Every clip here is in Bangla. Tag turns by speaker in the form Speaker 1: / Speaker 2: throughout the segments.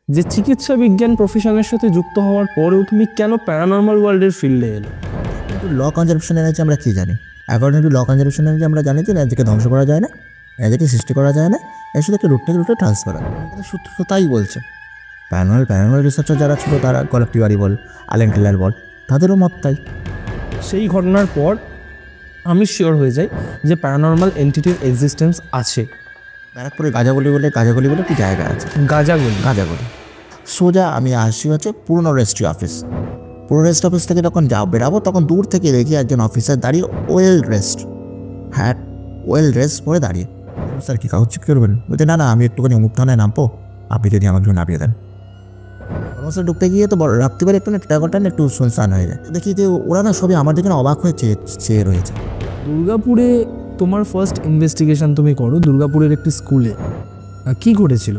Speaker 1: যে চিকিৎসা বিজ্ঞান প্রফেশনের সাথে যুক্ত হওয়ার পরেও তুমি কেন প্যারানর্মাল ওয়ার্ল্ডের ফিল্ডে এলে?
Speaker 2: কিন্তু ল কনজারভেশন এনার্জি আমরা কী জানি? According to law conservation energy আমরা জানি যে এনার্জিকে ধ্বংস করা যায় না, এনার্জিকে সৃষ্টি করা যায় না, এর সাথে একটা রুট থেকে রুটে ট্রান্সফার হয়। সূত্র তো তাই বলছে। প্যারানর্মাল রিসার্চার যারা ছিল তারা গলফ টিওয়ারি বল, অ্যালেন টেলার বল, তাদেরও মত তাই।
Speaker 1: সেই ঘটনার পর আমি শিওর হয়ে যাই যে প্যারানর্মাল এন্টিটির এক্সিস্টেন্স আছে।
Speaker 2: ব্যারাকপুরে গাজাগলি বলে একটি জায়গা আছে, গাজাগলি। সোজা আমি আসছি হচ্ছে পুরনো রেজিস্ট্রি অফিস। পুরনো রেজিস্ট্রি অফিস থেকে যখন বেরাবো তখন দূর থেকে দেখি একজন অফিসার দাঁড়িয়ে ওয়েল ড্রেস পরে দাঁড়িয়ে। স্যার কি কাগজ চেক করবেন? বলতে না আমি একটুখানি অমুক থানায় নামবো, আপনি যদি আমাকে নামিয়ে দেন। সমস্যা ঢুকতে গিয়ে তো রাত্রিবেলা একটু টেরাকোটা একটু শুনশান হয়ে যায়। দেখি যে ওরা না সবই আমার দিকে অবাক হয়ে চেয়ে রয়েছে।
Speaker 1: দুর্গাপুরে তোমার ফার্স্ট ইনভেস্টিগেশন তুমি করো দুর্গাপুরের একটি স্কুলে। কি ঘটেছিল?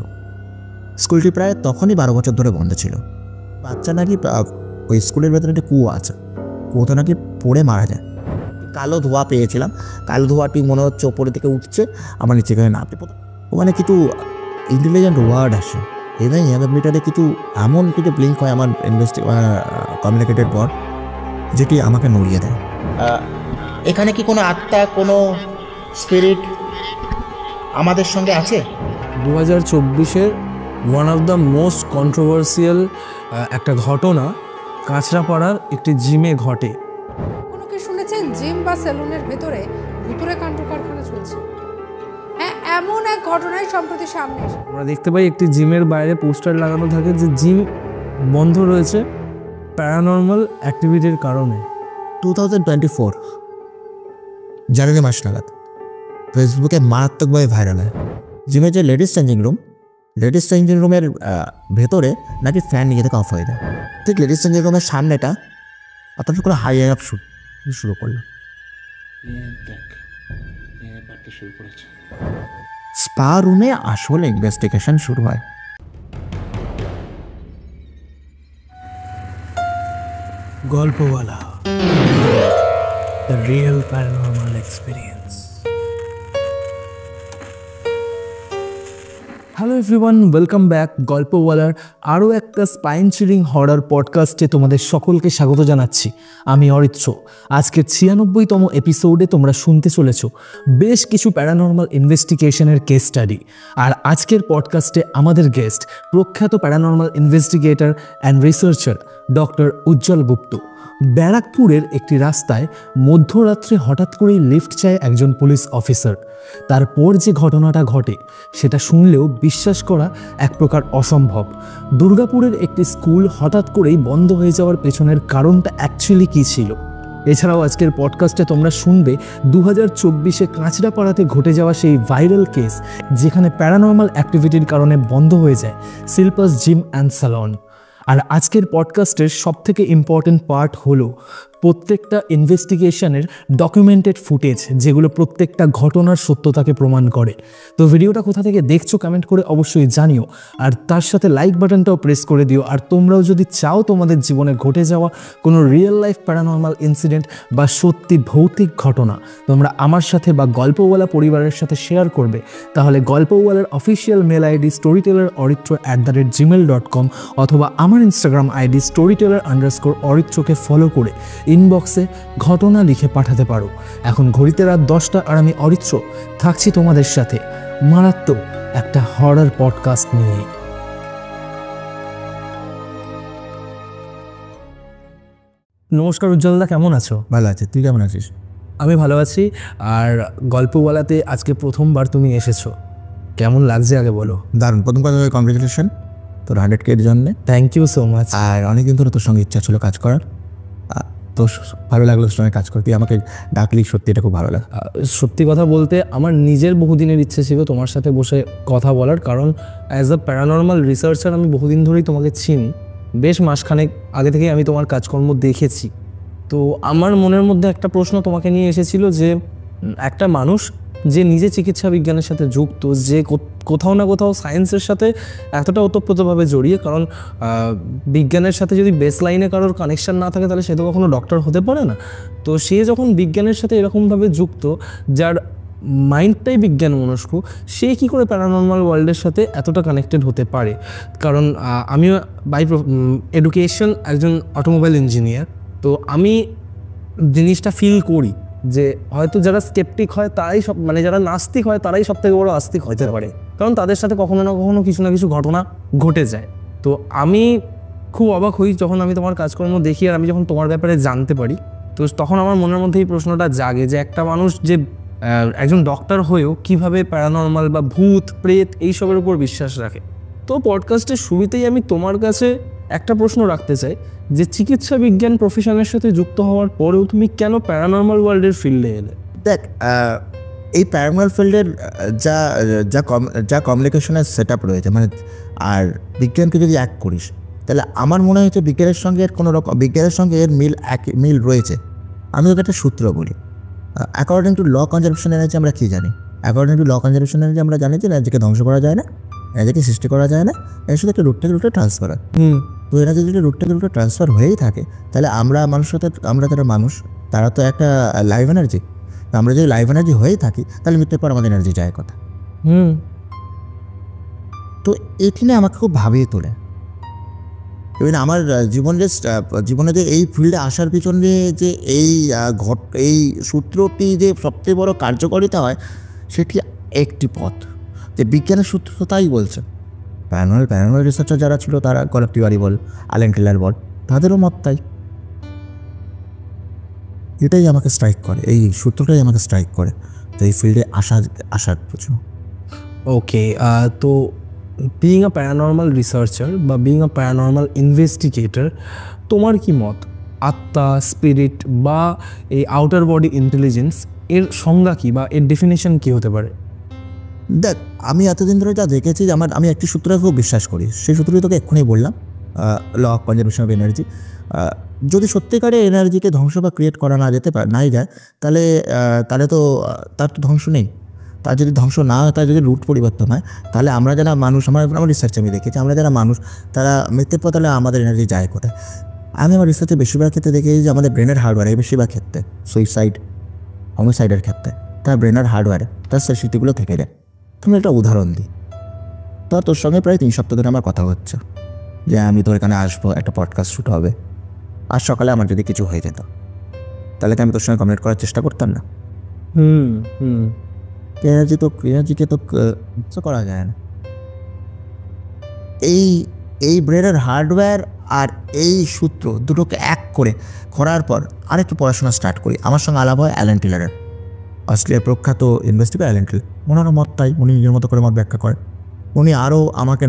Speaker 2: স্কুলটি প্রায় তখনই 12 বছর ধরে বন্ধ ছিল। বাচ্চা নাকি ওই স্কুলের ভেতরে একটা কুয়ো আছে, কুয়োতে নাকি পড়ে মারা যায়। কালো ধোঁয়া পেয়েছিলাম, কালো ধোঁয়াটি মনে হচ্ছে ওপরে থেকে উঠছে, আমার নিচে এখানে নামতে। ওখানে কিছু ইন্টেলিজেন্ট ওয়ার্ড আসে এবং মিটারে কিছু এমন কিছু ব্লিঙ্ক হয় আমার কমিউনিকেটের পর, যেটি আমাকে নড়িয়ে দেয়। এখানে কি কোনো আত্মা, কোনো স্পিরিট আমাদের সঙ্গে আছে?
Speaker 1: 2024-এর one of the most controversial একটা ঘটনা কাঁচরাপাড়ার একটি জিমে ঘটে।
Speaker 3: কোনো কি শুনেছেন জিম বা সেলুনের ভেতরে ভুতুরে কাণ্ড কারখানা চলছে? হ্যাঁ, এমন এক ঘটনাই সম্প্রতি সামনে এসে
Speaker 1: আমরা দেখতে পাই একটি জিমের বাইরে পোস্টার লাগানো থাকে যে জিম বন্ধ রয়েছে প্যারানর্মাল অ্যাক্টিভিটির কারণে।
Speaker 2: 2024 জানুয়ারি মাস নাগাদ ফেসবুকে মারাত্মকভাবে ভাইরাল হয়। জিমের যে লেডিস চেঞ্জিং রুমের ভেতরে নাকি ফ্যান নিজে থেকে অফ হয়ে যায়। ঠিক লেডিস চেঞ্জিং রুমের সামনেটা আপনার করে হাই আপ শুরু করলো। স্পা রুমে আসলে ইনভেস্টিগেশন শুরু হয়।
Speaker 1: Golpowala, the real paranormal experience. Hello everyone, welcome back গল্পওয়ালার আরও একটা স্পাইন চিরিং হরার পডকাস্টে তোমাদের সকলকে স্বাগত জানাচ্ছি। আমি অরিত্র। আজকের 96তম এপিসোডে তোমরা শুনতে চলেছ বেশ কিছু প্যারানর্মাল ইনভেস্টিগেশনের কেস স্টাডি। আর আজকের পডকাস্টে আমাদের গেস্ট প্রখ্যাত paranormal investigator and researcher doctor Ujjwal Gupta. ব্যারাকপুরের একটি রাস্তায় মধ্যরাত্রে হঠাৎ করেই লিফট চায় একজন পুলিশ অফিসার। তারপর যে ঘটনাটা ঘটে সেটা শুনলেও বিশ্বাস করা এক প্রকার অসম্ভব। দুর্গাপুরের একটি স্কুল হঠাৎ করেই বন্ধ হয়ে যাওয়ার পেছনের কারণটা অ্যাকচুয়ালি কী ছিল। এছাড়াও আজকের পডকাস্টে তোমরা শুনবে 2024-এ কাঁচরাপাড়াতে ঘটে যাওয়া সেই ভাইরাল কেস যেখানে প্যারানর্মাল অ্যাক্টিভিটির কারণে বন্ধ হয়ে যায় শিল্পাস জিম অ্যান্ড স্যালন। আর আজকের পডকাস্টের সবথেকে ইম্পর্টেন্ট পার্ট হলো প্রত্যেকটা ইনভেস্টিগেশনের ডকুমেন্টেড ফুটেজ, যেগুলো প্রত্যেকটা ঘটনার সত্যতাকে প্রমাণ করে। তো ভিডিওটা কোথা থেকে দেখছো কমেন্ট করে অবশ্যই জানিও, আর তার সাথে লাইক বাটনটাও প্রেস করে দিও। আর তোমরাও যদি চাও তোমাদের জীবনে ঘটে যাওয়া কোনো রিয়েল লাইফ প্যারানর্মাল ইনসিডেন্ট বা সত্যি ভৌতিক ঘটনা তোমরা আমার সাথে বা গল্পওয়ালা পরিবারের সাথে শেয়ার করবে, তাহলে গল্পওয়ালার অফিসিয়াল মেল আইডি storytellerauritro@gmail.com অথবা আমার ইনস্টাগ্রাম আইডি storyteller_অরিত্রকে ফলো করে ইনবক্সে ঘটনা লিখে পাঠাতে পারো। এখন ঘড়িতে রাত 10টা আর আমি অরিত্র থাকছি তোমাদের সাথে মারাত্মক একটা হরর পডকাস্ট নিয়ে। নমস্কার উজ্জ্বলদা, কেমন আছো?
Speaker 2: ভালো আছে, তুই কেমন আছিস?
Speaker 1: আমি ভালো আছি। আর গল্পওয়ালাতে আজকে প্রথমবার তুমি এসেছো, কেমন লাগছে আগে বলো?
Speaker 2: দারুণ। প্রথম কথা কংগ্রেচুলেশন তোর 100K এর জন্যে।
Speaker 1: Thank you so much.
Speaker 2: আর অনেকদিন ধরে তোর সঙ্গে ইচ্ছা ছিল কাজ করার, তো ভালো লাগলো তোর সঙ্গে কাজ করতে, আমাকে ডাকলি, সত্যি এটা খুব ভালো লাগে।
Speaker 1: সত্যি কথা বলতে আমার নিজের বহুদিনের ইচ্ছে ছিল তোমার সাথে বসে কথা বলার, কারণ অ্যাজ আ প্যারানর্মাল রিসার্চার আমি বহুদিন ধরেই তোমাকে চিনি, বেশ মাসখানেক আগে থেকেই আমি তোমার কাজকর্ম দেখেছি। তো আমার মনের মধ্যে একটা প্রশ্ন তোমাকে নিয়ে এসেছিল যে একটা মানুষ যে নিজে চিকিৎসা বিজ্ঞানের সাথে যুক্ত, যে কোথাও না কোথাও সায়েন্সের সাথে এতটা ওতপ্রোতভাবে জড়িয়ে, কারণ বিজ্ঞানের সাথে যদি বেস লাইনে কারোর কানেকশান না থাকে তাহলে সে তো কখনো ডক্টর হতে পারে না। তো সে যখন বিজ্ঞানের সাথে এরকমভাবে যুক্ত, যার মাইন্ডটাই বিজ্ঞান মনস্ক, সে কী করে প্যারানর্মাল ওয়ার্ল্ডের সাথে এতটা কানেক্টেড হতে পারে? কারণ আমিও বাই এডুকেশন একজন অটোমোবাইল ইঞ্জিনিয়ার, তো আমি জিনিসটা ফিল করি যে হয়তো যারা স্কেপটিক হয় তারাই সব, মানে যারা নাস্তিক হয় তারাই সব থেকে বড় আস্তিক হতে পারে, কারণ তাদের সাথে কখনো না কখনো কিছু না কিছু ঘটনা ঘটে যায়। তো আমি খুব অবাক হই যখন আমি তোমার কাজকর্ম দেখি আর আমি যখন তোমার ব্যাপারে জানতে পারি, তো তখন আমার মনের মধ্যে এই প্রশ্নটা জাগে যে একটা মানুষ যে একজন ডক্টর হয়েও কিভাবে প্যারানর্মাল বা ভূত প্রেত এইসবের উপর বিশ্বাস রাখে। তো পডকাস্টের শুরুতেই আমি তোমার কাছে একটা প্রশ্ন রাখতে চাই যে চিকিৎসা বিজ্ঞান প্রফেশনের সাথে যুক্ত হওয়ার পরেও তুমি কেন প্যারানর্মাল ওয়ার্ল্ডের ফিল্ডে এলে?
Speaker 2: দেখ, এই প্যারানর্মাল ফিল্ডের যা যা যা কমিউনিকেশনের সেট আপ রয়েছে, মানে আর বিজ্ঞানকে যদি এক করিস তাহলে আমার মনে হচ্ছে বিজ্ঞানের সঙ্গে এর কোনো রকম বিজ্ঞানের সঙ্গে এর মিল রয়েছে। আমি তোকে একটা সূত্র বলি। According to law conservation energy আমরা কী জানি? According to law conservation energy আমরা জানি যে এনার্জিকে ধ্বংস করা যায় না, এনার্জিকে সৃষ্টি করা যায় না, এর সাথে একটা রুট থেকে রুটে ট্রান্সফার হয়। তো এনার্জি যদি রুট থেকে রুটে ট্রান্সফার হয়েই থাকে তাহলে আমরা যারা মানুষ তারা তো একটা লাইভ এনার্জি। আমরা যদি লাইভ এনার্জি হয়েই থাকি তাহলে মৃত্যুর পর আমাদের এনার্জি যায় কথা। তো এটি নিয়ে আমাকে খুব ভাবিয়ে তোলে। এবং আমার জীবনে যে এই ফিল্ডে আসার পিছনে যে এই সূত্রটি যে সবচেয়ে বড় কার্যকারিতা হয় সেটি একটি পথ, যে বিজ্ঞানের সূত্র তো তাই বলছে। প্যারানর্মাল রিসার্চার যারা ছিল তারা গলপ তিওয়ারি বল, অ্যালেন টিলার বল, তাদেরও মত তাই। এটাই আমাকে স্ট্রাইক করে, এই সূত্রটাই আমাকে স্ট্রাইক করে তো এই ফিল্ডে আসার পিছনে।
Speaker 1: ওকে, তো বিইং আ প্যারানর্মাল রিসার্চার বা বিইং আ প্যারানর্মাল ইনভেস্টিগেটর, তোমার কি মত? আত্মা, স্পিরিট বা এই আউটার বডি ইন্টেলিজেন্স এর সংজ্ঞা কী বা এর ডেফিনেশন কী হতে পারে?
Speaker 2: দেখ, আমি এতদিন ধরে যা দেখেছি, আমি একটি সূত্রে খুব বিশ্বাস করি, সেই সূত্রটি তোকে এক্ষুনি বললাম, law of conservation of energy. যদি সত্যিকারে এনার্জিকে ধ্বংস বা ক্রিয়েট করা নাই যায় তাহলে তো তার তো ধ্বংস নেই। তার যদি ধ্বংস না হয়, তার যদি রুট পরিবর্তন হয়, তাহলে আমরা যারা মানুষ, আমার রিসার্চে আমি দেখেছি, আমরা যারা মানুষ তারা মৃত্যুর পর তাহলে আমাদের এনার্জি যায় কোথায়? আমি আমার রিসার্চে বেশিরভাগ ক্ষেত্রে দেখেছি যে আমাদের ব্রেনের হার্ডওয়্যারে, বেশিরভাগ ক্ষেত্রে সুইসাইড, হোমিসাইডের ক্ষেত্রে তার ব্রেনের হার্ডওয়্যারে তার স্মৃতিগুলো থেকে যায়। তুমি একটা উদাহরণ দিই। তোর সঙ্গে প্রায় 3 সপ্তাহ ধরে আমার কথা হচ্ছে যে আমি তোর এখানে আসবো, একটা পডকাস্ট শ্যুট হবে, আর সকালে আমার যদি কিছু হয়ে যেত তাহলে কি আমি তোর সঙ্গে কমিউনিকেট করার চেষ্টা করতাম না? এনার্জিকে তো করা যায় না। এই ব্রেনের হার্ডওয়্যার আর এই সূত্র দুটোকে এক করার পর আরেকটু পড়াশোনা স্টার্ট করি। আমার সঙ্গে আলাপ হয় অ্যালেন টিলারের, অস্ট্রেলিয়ার প্রখ্যাত ইনভেস্টিগেটর অ্যালেন টিলার। ওনারও মত তাই, উনি নিজের মতো করে মত ব্যাখ্যা করেন। উনি আরও আমাকে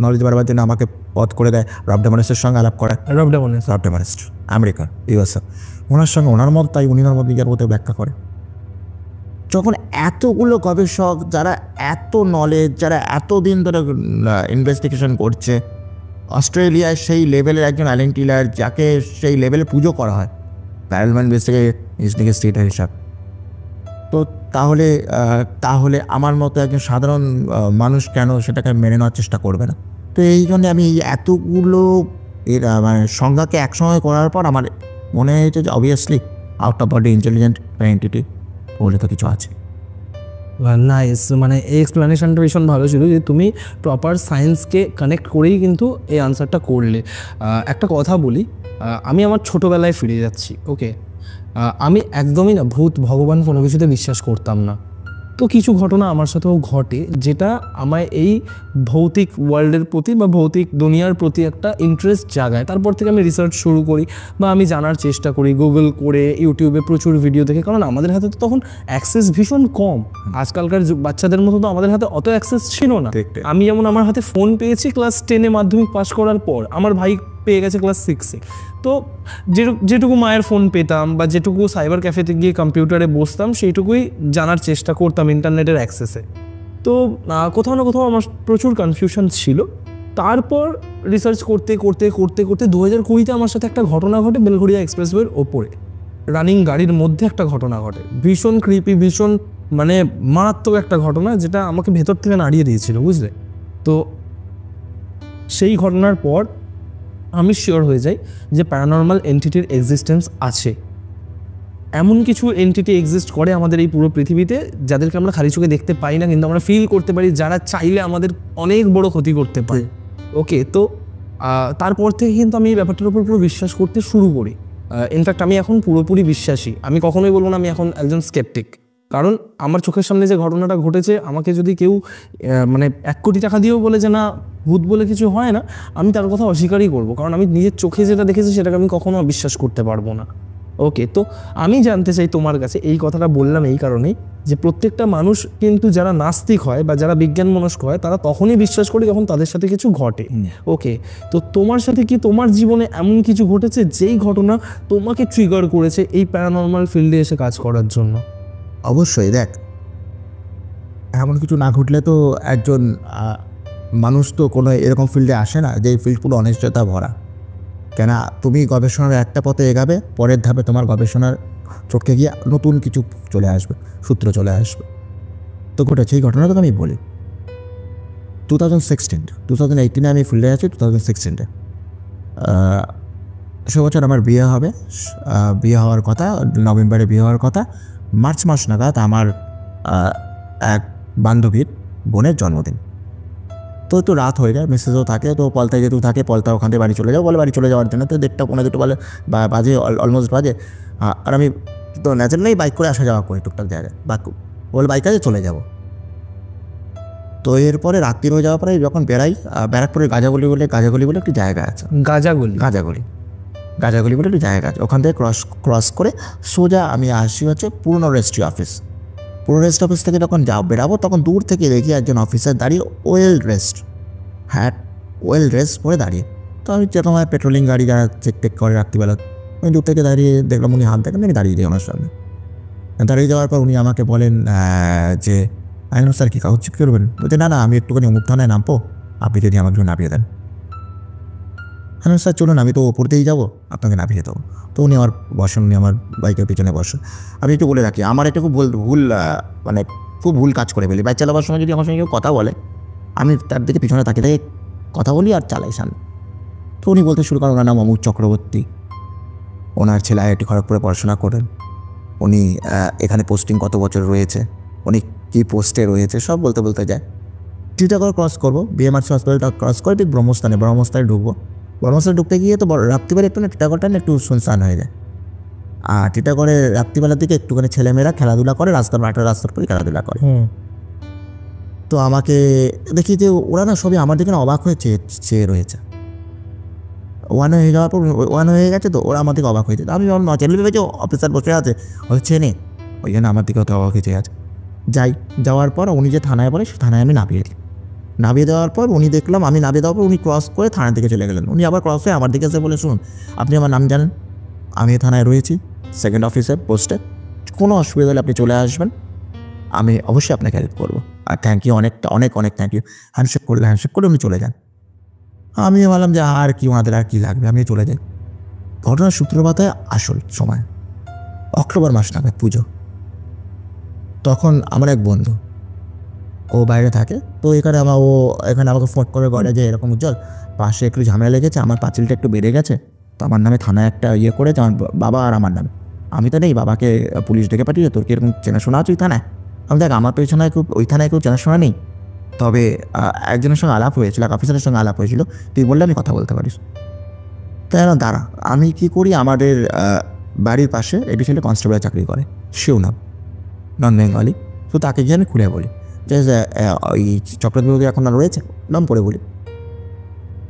Speaker 2: নলেজ বাড়াবার জন্য আমাকে পথ করে দেয় রব ডেমারেস্টের সঙ্গে আলাপ করায়। রব ডেমারেস্ট আমেরিকা, ইউএসএ, ওনার সঙ্গে ওনার মত তাই, উনি ওনার মত নিজের মতো ব্যাখ্যা করে। যখন এতগুলো গবেষক, যারা এত নলেজ, যারা এতদিন ধরে ইনভেস্টিগেশন করছে, অস্ট্রেলিয়ায় সেই লেভেলের একজন অ্যালেন টিলার, যাকে সেই লেভেলে পুজো করা হয় প্যারানর্মাল ইনভেস্টিগেটর হিসাব, তো তাহলে আমার মতো একজন সাধারণ মানুষ কেন সেটাকে মেনে নেওয়ার চেষ্টা করবে না? তো এই জন্য আমি এতগুলো মানে সংজ্ঞাকে একসঙ্গে করার পর আমার মনে হয়েছে যে obviously out of body intelligent entity বলে তো কিছু আছে।
Speaker 1: নাইস, মানে এই এক্সপ্লেনেশনটা ভীষণ ভালো ছিল যে তুমি প্রপার সায়েন্সকে কানেক্ট করেই কিন্তু এই আনসারটা করলে। একটা কথা বলি, আমি আমার ছোটোবেলায় ফিরে যাচ্ছি। ওকে, আমি একদমই না ভূত ভগবান কোনো কিছুতে বিশ্বাস করতাম না। তো কিছু ঘটনা আমার সাথেও ঘটে যেটা আমায় এই ভৌতিক ওয়ার্ল্ডের প্রতি বা ভৌতিক দুনিয়ার প্রতি একটা ইন্টারেস্ট জাগায়। তারপর থেকে আমি রিসার্চ শুরু করি বা আমি জানার চেষ্টা করি গুগল করে, ইউটিউবে প্রচুর ভিডিও দেখে, কারণ আমাদের হাতে তো তখন অ্যাক্সেস ভীষণ কম। আজকালকার বাচ্চাদের মতো তো আমাদের হাতে অত অ্যাক্সেস ছিল না। আমি যেমন আমার হাতে ফোন পেয়েছি ক্লাস 10-এ মাধ্যমিক পাস করার পর, আমার ভাই পেয়ে গেছে ক্লাস 6-এ। তো যেটুকু মায়ের ফোন পেতাম বা যেটুকু সাইবার ক্যাফেতে গিয়ে কম্পিউটারে বসতাম সেইটুকুই জানার চেষ্টা করতাম ইন্টারনেটের অ্যাক্সেসে। তো কোথাও না কোথাও আমার প্রচুর কনফিউশন ছিল। তারপর রিসার্চ করতে 2020-তে আমার সাথে একটা ঘটনা ঘটে বেলঘড়িয়া এক্সপ্রেসওয়ের ওপরে। রানিং গাড়ির মধ্যে একটা ঘটনা ঘটে, ভীষণ ক্রিপি, ভীষণ মানে মারাত্মক একটা ঘটনা, যেটা আমাকে ভেতর থেকে নাড়িয়ে দিয়েছিল, বুঝলে? তো সেই ঘটনার পর আমি শিওর হয়ে যাই যে প্যারানর্মাল এন্টিটির এক্সিস্টেন্স আছে। এমন কিছু এন্টিটি এক্সিস্ট করে আমাদের এই পুরো পৃথিবীতে যাদেরকে আমরা খালি চোখে দেখতে পাই না, কিন্তু আমরা ফিল করতে পারি, যারা চাইলে আমাদের অনেক বড় ক্ষতি করতে পারে। ওকে, তো তারপর থেকে কিন্তু আমি এই ব্যাপারটার উপর পুরো বিশ্বাস করতে শুরু করি। ইনফ্যাক্ট আমি এখন পুরোপুরি বিশ্বাসী। আমি কখনোই বলবো না আমি এখন একজন স্কেপটিক, কারণ আমার চোখের সামনে যে ঘটনাটা ঘটেছে, আমাকে যদি কেউ মানে 1 কোটি টাকা দিয়েও বলে যে না ভূত বলে কিছু হয় না, আমি তার কথা অস্বীকারই করবো, কারণ আমি নিজের চোখে যেটা দেখেছি সেটাকে আমি কখনো বিশ্বাস করতে পারবো না। ওকে, তো আমি জানতে চাই তোমার কাছে, এই কথাটা বললাম এই কারণেই যে প্রত্যেকটা মানুষ কিন্তু যারা নাস্তিক হয় বা যারা বিজ্ঞান মনস্ক হয়, তারা তখনই বিশ্বাস করে যখন তাদের সাথে কিছু ঘটে। ওকে, তো তোমার সাথে কি তোমার জীবনে এমন কিছু ঘটেছে যেই ঘটনা তোমাকে ট্রিগার করেছে এই প্যারানর্মাল ফিল্ডে এসে কাজ করার জন্য?
Speaker 2: অবশ্যই। দেখ, এমন কিছু না ঘটলে তো একজন মানুষ তো কোনো এরকম ফিল্ডে আসে না যে ফিল্ড পুরো অনিশ্চয়তা ভরা। কেন, তুমি গবেষণার একটা পথে এগাবে, পরের ধাপে তোমার গবেষণার চটকে গিয়ে নতুন কিছু চলে আসবে, সূত্র চলে আসবে। তো ঘটেছে এই ঘটনাটা তো আমি বলি। 2018 আমি ফিল্ডে আছি। 2016 সে বছর আমার বিয়ে হবে। বিয়ে হওয়ার কথা, নভেম্বরে বিয়ে হওয়ার কথা। মার্চ মাস নাগাদ আমার এক বান্ধবীর বোনের জন্মদিন। তো একটু রাত হয়ে যায়, মেসেজও থাকে, তো পলতায় যেহেতু থাকে, পলতা ওখান থেকে বাড়ি চলে যাও বলে, বাড়ি চলে যাওয়ার জন্য। তো 1:30 পৌনে 2 বলে বাজে, অলমোস্ট বাজে। আর আমি তো ন্যাচারালি বাইক করে আসা যাওয়া করি টুকটাক জায়গায়, বা বলে বাইক কাজে চলে যাব। তো এরপরে রাত্রি হয়ে যাওয়ার পরে যখন বেড়াই, ব্যারাকপুরের গাজাগুলি বলে একটি জায়গা আছে। গাজাগুলি বলে একটি জায়গা আছে। ওখান থেকে ক্রস করে সোজা আমি আসি হচ্ছে পুরনো রেজিস্ট্রি অফিস। পুরো রেস্ট অফিস থেকে যখন বেরাবো, তখন দূর থেকে দেখি একজন অফিসার দাঁড়িয়ে ওয়েল ড্রেস পরে দাঁড়িয়ে। তো আমি যেরকম হয় পেট্রোলিং গাড়ি যারা চেক করে রাত্রিবেলা, আমি দূর থেকে দাঁড়িয়ে দেখলাম উনি হাত দেখেন, আমি দাঁড়িয়ে যাই ওনার সামনে। দাঁড়িয়ে যাওয়ার পর উনি আমাকে বলেন যে আইন স্যার কি কাগজ চেক করবেন? বলছে না আমি একটুখানি অমুক থানায় নামবো, আপনি যদি আমাকে নামিয়ে দেন। হ্যাঁ স্যার চলুন, আমি তো ওপর দিয়েই যাবো, আপনাকে নামিয়ে দেবো। তো উনি আমার বসেন, উনি আমার বাইকের পিছনে বসেন। আমি একটু বলে রাখি, আমার এটা খুব ভুল মানে খুব ভুল কাজ করে ফেলি। বাইক চালাবার সময় যদি আমার সঙ্গে কেউ কথা বলে, আমি তার দিকে পিছনে তাকিয়ে কথা বলি আর চালাই সামনে। তো উনি বলতে শুরু করেন, ওনার নাম অমুক চক্রবর্তী, ওনার ছেলে IIT খড়গপুরে পড়াশোনা করেন, উনি এখানে পোস্টিং কত বছর রয়েছে, উনি কী পোস্টে রয়েছে, সব বলতে যায়। টিটাগড় ক্রস করবো, BMRC হসপিটালটা ক্রস করে ঠিক ব্রহ্মস্থানে ঢুকবো। ব্রহ্মস্থানে ঢুকতে গিয়ে তো রাত্রিবেলা একটু না টিটাগড়টা একটু শুনশান হয়ে যায়। আর টিটাগড়ে রাত্রিবেলার দিকে একটুখানি ছেলেমেয়েরা খেলাধুলা করে, রাস্তার পরে খেলাধুলা করে। তো আমাকে দেখি যে ওরা না সবই আমার দিকে অবাক হয়ে চেয়ে রয়েছে। ওয়ান হয়ে গেছে, তো ওরা আমার দিকে অবাক হয়েছে। আমি চ্যানেল ভেবেছি অফিসার বসে আছে, হয়তো চেনে, ওই জন্য আমার দিকে অত অবাক হয়ে চেয়ে আছে। যাওয়ার পর উনি যে থানায় পড়ে, সে থানায় আমি নামিয়ে দেওয়ার পর উনি দেখলাম, আমি নামিয়ে দেওয়ার পর উনি ক্রস করে থানার দিকে চলে গেলেন। উনি আবার ক্রস হয়ে আমার দিকে এসে বলে, শুনুন আপনি আমার নাম জানেন, আমি থানায় রয়েছি 2nd অফিসার পোস্টে, কোনো অসুবিধা হলে আপনি চলে আসবেন, আমি অবশ্যই আপনাকে হেল্প করবো। আর থ্যাংক ইউ, অনেক থ্যাংক ইউ। হ্যান্ডশেক করে উনি চলে যান। আমি ভাবলাম যে আর কি, ওনাদের আর কি লাগবে, আমি চলে যাই। ঘটনার সূত্রপাতে আসল সময় অক্টোবর মাস নাগাদ, পুজো। তখন আমার এক বন্ধু, ও বাইরে থাকে, তো এখানে আমাকে ফোন করে বলে যে এরকম উজ্জ্বল, পাশে একটু ঝামেলা লেগেছে, আমার পাঁচিলটা একটু বেড়ে গেছে, তো আমার নামে থানায় একটা করেছে, আমার বাবা আর আমার নামে। আমি তো নেই, বাবাকে পুলিশ ডেকে পাঠিয়ে, তোর কি এরকম চেনাশোনা আছে ওই থানায়? আমি দেখ, আমার পেছনে ওই থানায় কেউ চেনাশোনা নেই, তবে একজনের সঙ্গে আলাপ হয়েছিল, এক অফিসারের সঙ্গে আলাপ হয়েছিল, তুই বললে আমি কথা বলতে পারিস। তাই না, দাঁড়া, আমি কি করি, আমাদের বাড়ির পাশে একটি ছেলে কনস্টেবলের চাকরি করে, সেও নাম নন বেঙ্গলি। তো তাকে গিয়ে আমি খুলে বলি যে ওই চক্রবর্তী এখন আর রয়েছে, নাম পড়ে বলি।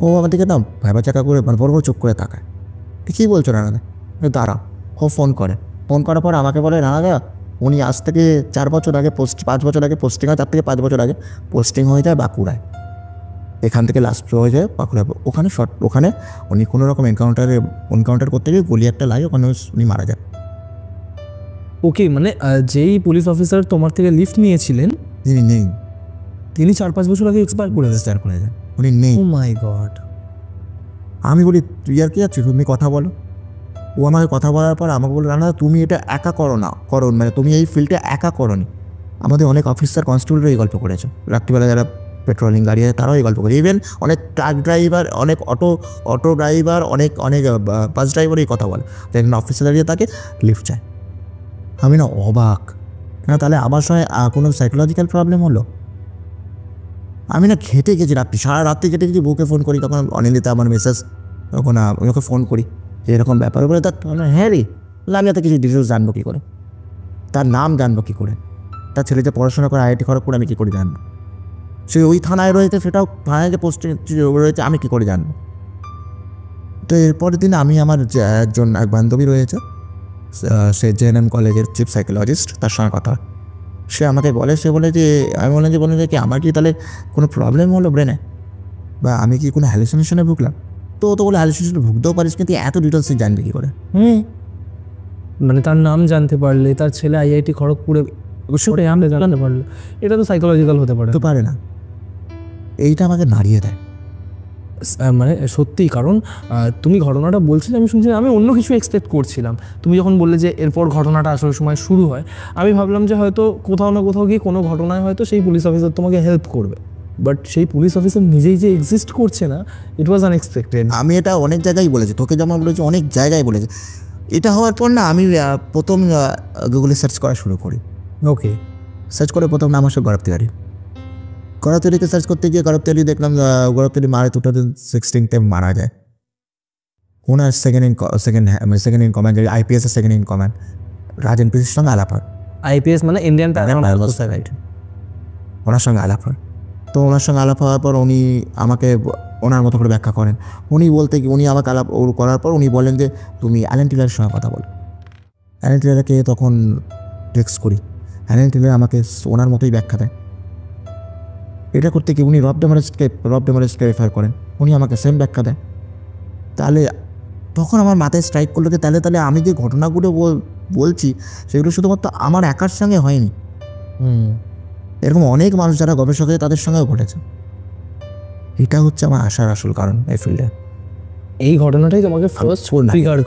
Speaker 2: ও আমার দিকে নাম ভাইবা চাকা করে বড় চোখ করে তাকায়, কী বলছো রানা? দাঁড়া, ও ফোন করার পর আমাকে বলে, রানা উনি আজ থেকে 4 বছর আগে 5 বছর আগে পোস্টিং হয়, 4 থেকে 5 বছর আগে পোস্টিং হয়ে যায় বাঁকুড়ায়, এখান থেকে লাস্ট হয়ে যায় বাঁকুড়ায়। ওখানে উনি কোনো রকম এনকাউন্টার করতে গিয়ে গুলি একটা লাগে, ওখানে উনি মারা যায়।
Speaker 1: ওকে, মানে যেই পুলিশ অফিসার তোমার থেকে লিফট নিয়েছিলেন
Speaker 2: তিনি নেই,
Speaker 1: তিনি 4-5 বছর আগে এক্সপায়ার করে যান,
Speaker 2: উনি নেই।
Speaker 1: ও মাই গড।
Speaker 2: আমি বলি, তুই আর কি আছিস, তুমি কথা বলো। ও আমাকে কথা বলার পর আমাকে বলে, রানা তুমি এটা একা করো, মানে তুমি এই ফিল্ডে একা করোনি, আমাদের অনেক অফিসার কনস্টেবলরা এই গল্প করেছে, রাত্রিবেলা যারা পেট্রোলিং গাড়ি আছে তারাও এই গল্প করে, ইভেন অনেক ট্রাক ড্রাইভার, অনেক অটো ড্রাইভার, অনেক বাস ড্রাইভার এই কথা বলে, একজন অফিসার দাঁড়িয়ে তাকে লিফট চায়। আমি না অবাক, না তাহলে আমার সঙ্গে কোনো সাইকোলজিক্যাল প্রবলেম হলো? আমি না খেতে গেছি রাত্রি, সারা রাত্রি খেতে গেছি, বউকে ফোন করি, তখন অনিন্দিতা আমার মেসেজ, তখন আমি ওকে ফোন করি যে এরকম ব্যাপার বলে, তার হ্যাঁ রে, আমি এত কিছু ডিটেলস জানবো কী করে, তার নাম জানবো কী করে, তার ছেলে যে পড়াশোনা করে IIT খড়গপুর আমি কী করে জানবো, সে ওই থানায় রয়েছে, সেটাও থানায় যে পোস্টে রয়েছে আমি কী করে জানবো। তো এরপরের দিন আমি আমার একজন এক বান্ধবী রয়েছে, সে JNM কলেজের চিফ সাইকোলজিস্ট, তার সঙ্গে কথা হয়। সে আমাকে বলে, সে বলে যে আমি বললাম যে কি আমার কি তাহলে কোনো প্রবলেম হলো ব্রেনে, বা আমি কি কোনো হ্যালুসিনেশনে ভুগলাম? তো ও তো বলে হ্যালুসিনেশনে ভুগতেও পারিস, কিন্তু এত ডিটেলসে জানবি কী করে?
Speaker 1: মানে তার নাম জানতে পারলে, তার ছেলে IIT খড়গপুরে আমরা জানতে পারলে, এটা তো সাইকোলজিক্যাল হতে পারে।
Speaker 2: তো পারে না, এইটা আমাকে নাড়িয়ে দেয়।
Speaker 1: মানে সত্যিই, কারণ তুমি ঘটনাটা বলছিলে আমি শুনছি, আমি অন্য কিছু এক্সপেক্ট করছিলাম। তুমি যখন বললে যে এরপর ঘটনাটা আসলে সময় শুরু হয়, আমি ভাবলাম যে হয়তো কোথাও না কোথাও গিয়ে কোনো ঘটনায় হয়তো সেই পুলিশ অফিসার তোমাকে হেল্প করবে, বাট সেই পুলিশ অফিসার নিজেই যে এক্সিস্ট করছে না, ইট ওয়াজ আনএক্সপেক্টেড।
Speaker 2: আমি এটা অনেক জায়গায় বলেছি, তোকে যেমন বলেছি অনেক জায়গায় বলেছি। এটা হওয়ার পর না আমি প্রথম গুগলে সার্চ করা শুরু করি।
Speaker 1: ওকে,
Speaker 2: সার্চ করে প্রথম নাম আসে গৌরব তিওয়ারি। গৌরব তিওয়ারিকে সার্চ করতে গিয়ে গৌরব তিওয়ারি দেখলাম, গৌরব তিওয়ারি 2016 মারা যায়। ওনার সেকেন্ড ইন কমান্ড IPS এর সেকেন্ড ইন কমান্ড রাজেন পিসির সঙ্গে আলাপ হয়।
Speaker 1: IPS মানে ইন্ডিয়ান প্যারানর্মাল সোসাইটি,
Speaker 2: ওনার সঙ্গে আলাপ হয়। তো ওনার সঙ্গে আলাপ হওয়ার পর উনি আমাকে ওনার মতো করে ব্যাখ্যা করেন। উনি আমাকে আলাপ করার পর উনি বলেন যে তুমি অ্যালেন টিলারের সঙ্গে কথা বলো। অ্যালেন টিলারকে তখন টেক্সট করি, অ্যালেন টিলার আমাকে ওনার মতোই ব্যাখ্যা দেয়। এটা করতে গিয়ে উনি রব ডেমারেজকে রেফার করেন, উনি আমাকে সেম ব্যাখ্যা দেয়। তাহলে তখন আমার মাথায় স্ট্রাইক করলো যে তাহলে আমি যে ঘটনাগুলো বলছি সেগুলো শুধুমাত্র আমার একার সঙ্গে হয়নি, এরকম অনেক মানুষ যারা গবেষক তাদের সঙ্গেও ঘটেছে। এটা হচ্ছে আমার আসার আসল কারণ এই ফিল্ডে।
Speaker 1: এই ঘটনাটাই তোমাকে ফার্স্ট ট্রিগার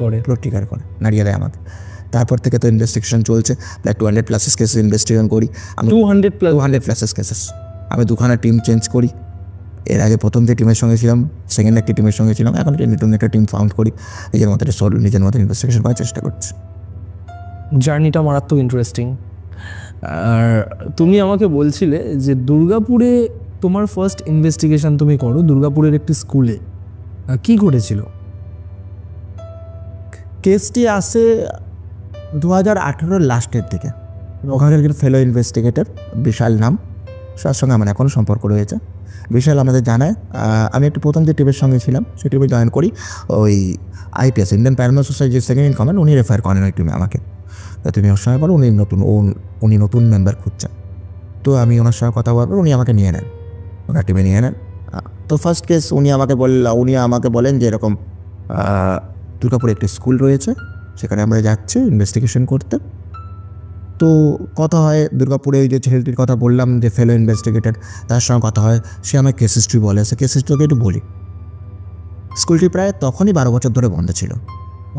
Speaker 1: করে,
Speaker 2: নাড়িয়ে দেয় আমাকে। তারপর থেকে তো ইনভেস্টিগেশন চলছে, প্রায় 200+ কেসেস ইনভেস্টিগেশন করি আমি। 200+ কেসেস। আমি দুখানা টিম চেঞ্জ করি। এর আগে প্রথম যে টিমের সঙ্গে ছিলাম, সেকেন্ড একটি টিমের সঙ্গে ছিলাম, এখন নতুন একটা টিম ফাউন্ড করি, নিজের মতো ইনভেস্টিগেশন করার চেষ্টা করছি।
Speaker 1: জার্নিটা মারাত্মক ইন্টারেস্টিং। আর তুমি আমাকে বলছিলে যে দুর্গাপুরে তোমার ফার্স্ট ইনভেস্টিগেশন তুমি করো, দুর্গাপুরের একটি স্কুলে। কি ঘটেছিল?
Speaker 2: কেসটি আসে 2018 লাস্টের দিকে। ওখানে একজন ফেলো ইনভেস্টিগেটর, বিশাল নাম, তার সঙ্গে আমার এখনও সম্পর্ক রয়েছে। বিশাল আমাদের জানায়, আমি একটু প্রথম যে টিমের সঙ্গে ছিলাম সেই টিমে জয়েন করি, ওই IPS ইন্ডিয়ান প্যারানর্মাল সোসাইটির সেকেন্ড ইন কমান্ড, উনি রেফার করেন ওই টিমে আমাকে। তুমি ওর সঙ্গে বলো, উনি নতুন মেম্বার খুঁজছেন। তো আমি ওনার সঙ্গে কথা বলার পর উনি আমাকে নিয়ে নেন, ওনার টিমে নিয়ে নেন। তো ফার্স্ট কেস উনি আমাকে বলেন যে এরকম দুর্গাপুরে একটি স্কুল রয়েছে, সেখানে আমরা যাচ্ছি ইনভেস্টিগেশন করতে। তো কথা হয় দুর্গাপুরে, ওই যে ছেলেটির কথা বললাম যে ফেলো ইনভেস্টিগেটর, তার সঙ্গে কথা হয়। সে আমাকে কেস হিস্ট্রি বলে, সে কেস হিস্ট্রিকে একটু বলি। স্কুলটি প্রায় তখনই 12 বছর ধরে বন্ধ ছিল।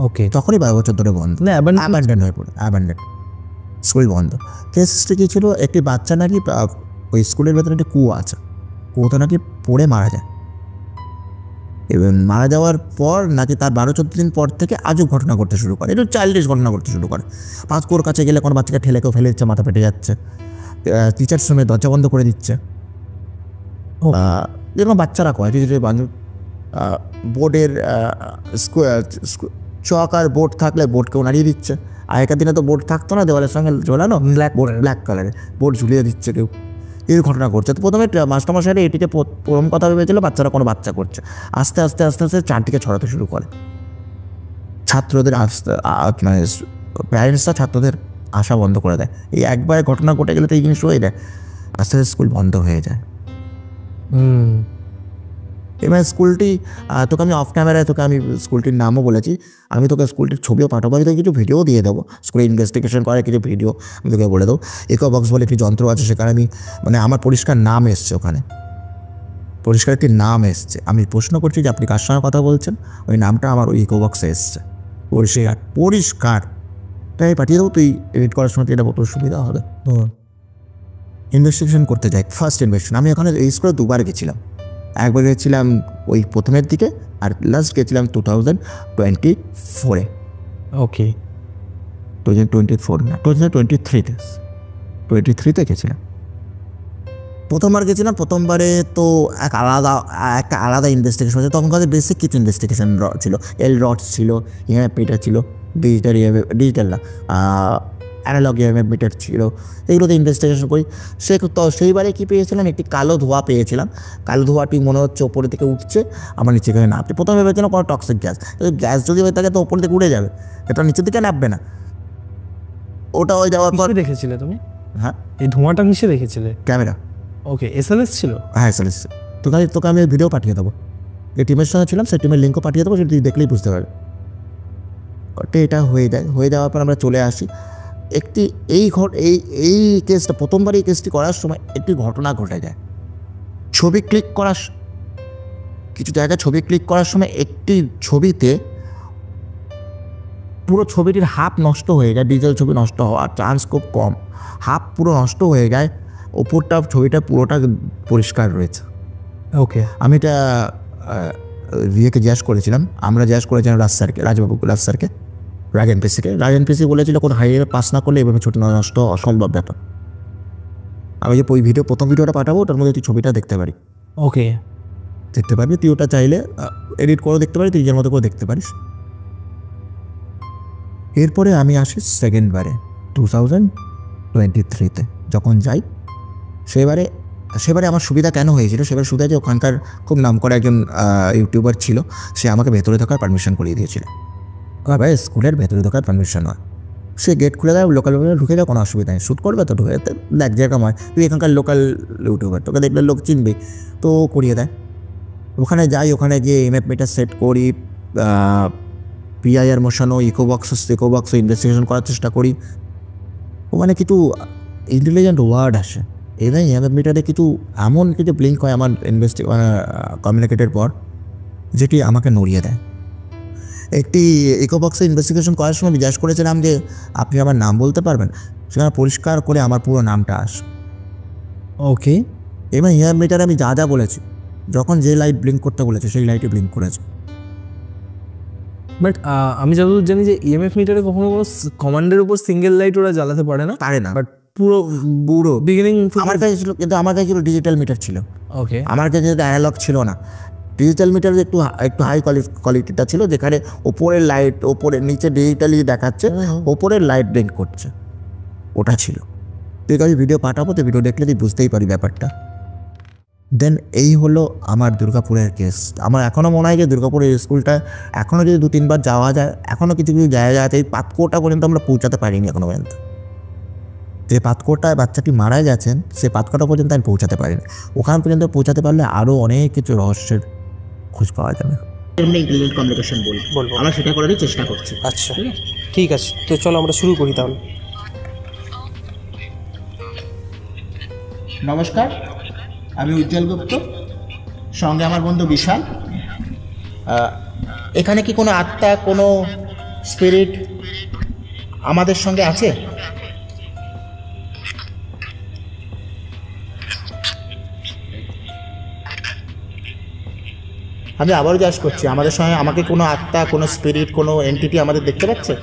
Speaker 1: ওকে,
Speaker 2: তখনই 12 বছর ধরে বন্ধ, অ্যাবান্ডেন হয়ে পড়ে, স্কুল বন্ধ। কেস হিস্ট্রি কী ছিল, একটি বাচ্চা নাকি ওই স্কুলের ভেতরে একটা কুয়ো আছে, কুয়োতে নাকি পড়ে মারা যায়, এবং মারা যাওয়ার পর নাকি তার 12-14 দিন পর থেকে আজব ঘটনা ঘটতে শুরু করে, একটু চাইল্ডিশ ঘটনা ঘটতে শুরু করে। পাঁচকুয়োর কাছে গেলে কোনো বাচ্চাকে ঠেলে কেউ ফেলে দিচ্ছে, মাথা ফেটে যাচ্ছে, টিচার সময় দরজা বন্ধ করে দিচ্ছে, যেরকম বাচ্চারা কয়। বান্ধব বোর্ডের চক আর বোর্ড থাকলে বোর্ডকেও নাড়িয়ে দিচ্ছে। আগেকার দিনে তো বোর্ড থাকতো না, দেওয়ালের সঙ্গে ঝোলানো ব্ল্যাক কালারের বোর্ড ঝুলিয়ে দিচ্ছে কেউ, এই ঘটনা ঘটছে। তো প্রথমে মাস্টারমশাইরা এটিকে প্রথম কথা ভেবেছিল বাচ্চারা কোনো বাচ্চা করছে। আস্তে আস্তে আস্তে আস্তে চারদিকে ছড়াতে শুরু করে। ছাত্রদের মানে প্যারেন্টসরা ছাত্রদের আশা বন্ধ করে দেয়। এই একবার ঘটনা ঘটে গেলে তো এই জিনিস হয়ে যায়, আস্তে আস্তে স্কুল বন্ধ হয়ে যায়। এবার স্কুলটি, তোকে আমি অফ ক্যামেরায় আমি স্কুলটির নামও বলেছি, আমি তোকে স্কুলটির ছবিও পাঠাবো, আমি তোকে কিছু ভিডিও দিয়ে দেবো, স্কুলে ইনভেস্টিগেশন করে কিছু ভিডিও আমি তোকে বলে দেবো। ইকো বক্স বলে একটি যন্ত্র আছে, সেখানে আমি মানে আমার পরিষ্কার নাম এসছে, ওখানে পরিষ্কার একটি নাম এসছে। আমি প্রশ্ন করছি যে আপনি কার সঙ্গে কথা বলছেন, ওই নামটা আমার ওই ইকো বক্সে এসছে, পরিষ্কার। তাই পাঠিয়ে দেবো, তুই এডিট করার সময় এটা তোর সুবিধা হবে। ইনভেস্টিগেশন করতে যাই, ফার্স্ট ইনভেস্টিগেশন আমি ওখানে এই স্কুলে 2বার গেছিলাম। একবার গেছিলাম ওই প্রথমের দিকে, আর লাস্ট গেছিলাম 2024-এ।
Speaker 1: ওকে,
Speaker 2: 2024 না 2023 গেছিলাম। প্রথমবার গেছিলাম, প্রথমবারে তো একটা আলাদা ইনভেস্টিগেশন হচ্ছে। তখনকার বেসিক কিছু ইনভেস্টিগেশন ছিল, রডস ছিল, ইএমএফ মিটার ছিল, ডিজিটাল না অ্যানালগ ইএমএফ মিটার ছিল, এগুলোতে ইনভেস্টিগেশন করি। তো সেইবারে কী পেয়েছিলাম, একটি কালো ধোঁয়া পেয়েছিলাম। কালো ধোঁয়াটি মনে হচ্ছে ওপরে থেকে উঠছে, আমার নিচে থেকে নামছে। প্রথমে ভেবেছিলাম কোনো টক্সিক গ্যাস, গ্যাস যদি হয়ে থাকে তো ওপর থেকে উড়ে যাবে, এটা নিচের দিকে নামবে না। ওটা হয়ে যাওয়ার পর
Speaker 1: দেখেছিলে তুমি?
Speaker 2: হ্যাঁ,
Speaker 1: এই ধোঁয়াটা কিসে দেখেছিলে?
Speaker 2: ক্যামেরা।
Speaker 1: ওকে, এসএলএস ছিল?
Speaker 2: হ্যাঁ, এসএলএস। তোকে আমি ভিডিও পাঠিয়ে দেবো, এই টিমের সঙ্গে ছিলাম, সেই টিমের লিঙ্কও পাঠিয়ে দেবো, সেটা তুই দেখলেই বুঝতে পারবে। ওটা এটা হয়ে যাওয়ার পর আমরা চলে আসি। এই কেসটা প্রথমবার এই কেসটি করার সময় একটি ঘটনা ঘটে যায়। কিছু জায়গায় ছবি ক্লিক করার সময় একটি ছবিতে পুরো ছবিটির হাফ নষ্ট হয়ে যায়। ডিজিটাল ছবি নষ্ট হওয়ার চান্স খুব কম, হাফ পুরো নষ্ট হয়ে যায়, ওপরটা ছবিটা পুরোটা পরিষ্কার রয়েছে।
Speaker 1: ওকে,
Speaker 2: আমি এটা রিয়েকে জিজ্ঞাসা করেছিলাম, রাজবাবু স্যারকে, রাগ এনপিসি বলেছিল কোনো হাইওয়ে পাস না করলে এভাবে ছবি নষ্ট অসম্ভব ব্যাপার। আমি যে ওই প্রথম ভিডিওটা পাঠাবো, ওটার মধ্যে তুই ছবিটা দেখতে পারি।
Speaker 1: ওকে,
Speaker 2: দেখতে পারবি, তুই ওটা চাইলে এডিট করে দেখতে পারিস, তুই নিজের মতো করে দেখতে পারিস। এরপরে আমি আসি সেকেন্ডবারে 2023-তে যখন যাই। সেবারে আমার সুবিধা কেন হয়েছিল, সেবার সুবিধা যে ওখানকার খুব নামকরা একজন ইউটিউবার ছিল, সে আমাকে ভেতরে ঢোকার পারমিশন করিয়ে দিয়েছিল। ভাই স্কুলের ভেতরে ঢোকার পারমিশন হয়, সে গেট খুলে দেয়, লোকাল ঢুকে যায়, কোনো অসুবিধা নেই, শ্যুট করবে তো ঢুকে দেখ যেরকম হয়, তুই এখানকার লোকাল ইউটিউবার, তোকে দেখলে লোক চিনবে, তো করিয়ে দেয়। ওখানে যাই, ওখানে গিয়ে এমএফ মিটার সেট করি, পিআইআর মশানো, ইকোবক্স ইনভেস্টিগেশন করার চেষ্টা করি। ওখানে কিছু ইন্টেলিজেন্ট ওয়ার্ড আসে, এদের এমএফ মিটারে এমন কিছু ব্লিঙ্ক হয় আমার কমিউনিকেটের পর, যেটি আমাকে নড়িয়ে দেয়। একটি ইকোবক্সে ইনভেস্টিগেশন করার সময় জিজ্ঞাসা করেছিলাম যে আপনি আমার নাম বলতে পারবেন, সেখানে পরিষ্কার করে আমার পুরো নামটা আসে।
Speaker 1: ওকে,
Speaker 2: এবার এমএফ মিটারে আমি যা বলেছি, যখন যে লাইট ব্লিঙ্ক করতে বলেছে সেই লাইটে ব্লিঙ্ক করেছে।
Speaker 1: বাট আমি যতদূর জানি যে ইএমএফ মিটারে কখনো কোনো কমান্ডের উপর সিঙ্গেল লাইট ওরা জ্বালাতে পারে না,
Speaker 2: বাট
Speaker 1: পুরো বিগিনিং
Speaker 2: আমার কাছে ছিল, কিন্তু আমার কাছে ছিল ডিজিটাল মিটার ছিল।
Speaker 1: ওকে,
Speaker 2: আমার কাছে অ্যানালগ ছিল না, ডিজিটাল মিটার একটু হাই কোয়ালিটিটা ছিল, যেখানে ওপরের লাইট নিচে ডিজিটালি দেখাচ্ছে, ওপরের লাইট ব্লিঙ্ক করছে, ওটা ছিল। তুই কাছে ভিডিও পাঠাবো, তো ভিডিও দেখলে তুই বুঝতেই পারি ব্যাপারটা। দেন এই হলো আমার দুর্গাপুরের কেস। আমার এখনও মনে হয় যে দুর্গাপুরের স্কুলটা এখনও যদি 2-3 বার যাওয়া যায়, এখনও কিছু জায়গা আছে, এই পাতকোটা পর্যন্ত আমরা পৌঁছাতে পারিনি এখনও পর্যন্ত। যে পাতকোটায় বাচ্চাটি মারা গেছেন, সেই পাতকোটা পর্যন্ত আমি পৌঁছাতে পারিনি। ওখান পর্যন্ত পৌঁছাতে পারলে আরও অনেক কিছু রহস্যের খোঁজ পাওয়া যাবে। ইন্টেলিজেন্ট কমিউনিকেশন বলবো, আমরা সেটা করারই চেষ্টা করছি।
Speaker 4: আচ্ছা, ঠিক আছে, তো চলো আমরা শুরু করি তাহলে।
Speaker 2: নমস্কার, আমি উজ্জ্বল গুপ্ত, সঙ্গে আমার বন্ধু বিশাল। এখানে কি কোনো আত্মা, কোনো স্পিরিট আমাদের সঙ্গে আছে? আমি আবারও জিজ্ঞাসা করছি, আমাকে কোনো আত্মা, কোনো স্পিরিট, কোনো এন্টিটি আমাদের দেখতে পাচ্ছে?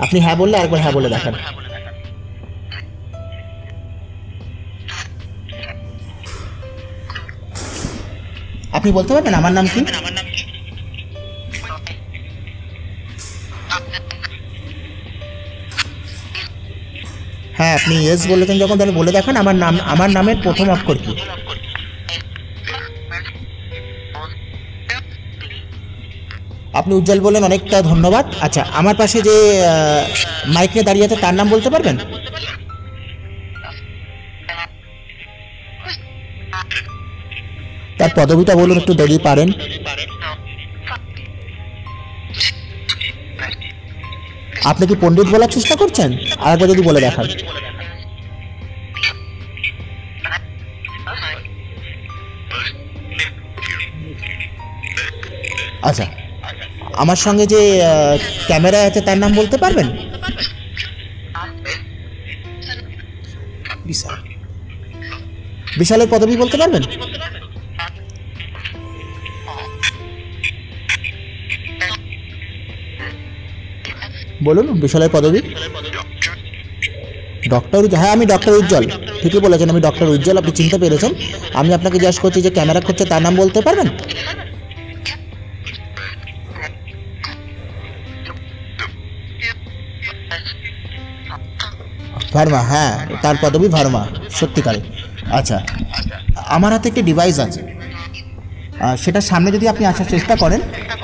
Speaker 2: আপনি হ্যাঁ বললে আরেকবার হ্যাঁ বলে দেখান। আপনি বলতে পারবেন আমার নাম কি? হ্যাঁ, আপনি ইয়েস বলেছেন যখন, তাহলে বলে দেখান আমার নামের প্রথম অক্ষর কি? আপনি উজ্জ্বল বললেন, অনেকটা ধন্যবাদ। আচ্ছা, আমার পাশে যে মাইক নিয়ে দাঁড়িয়ে আছে তার নাম বলতে পারবেন? তার পদবিটা বলুন একটু যদি পারেন। আপনি কি পণ্ডিত বলার চেষ্টা করছেন? আরেকবার যদি বলে দেখান। আচ্ছা, আমার সঙ্গে যে ক্যামেরা আছে তার নাম বলতে পারবেন? বিশালের পদবি বলতে পারবেন? বলুন বিশালের পদবী। ডক্টর উজ্জ্বল, হ্যাঁ আমি ডক্টর উজ্জ্বল, ঠিকই বলেছেন, আমি ডক্টর উজ্জ্বল, আপনি চিনতে পেরেছেন। আমি আপনাকে জিজ্ঞাসা করছি যে ক্যামেরা করছে তার নাম বলতে পারবেন? ভার্মা, হ্যাঁ তার পদবী ভার্মা, সত্যিকারে। আচ্ছা, আমার হাতে একটি ডিভাইস আছে, সেটার সামনে যদি আপনি আসার চেষ্টা করেন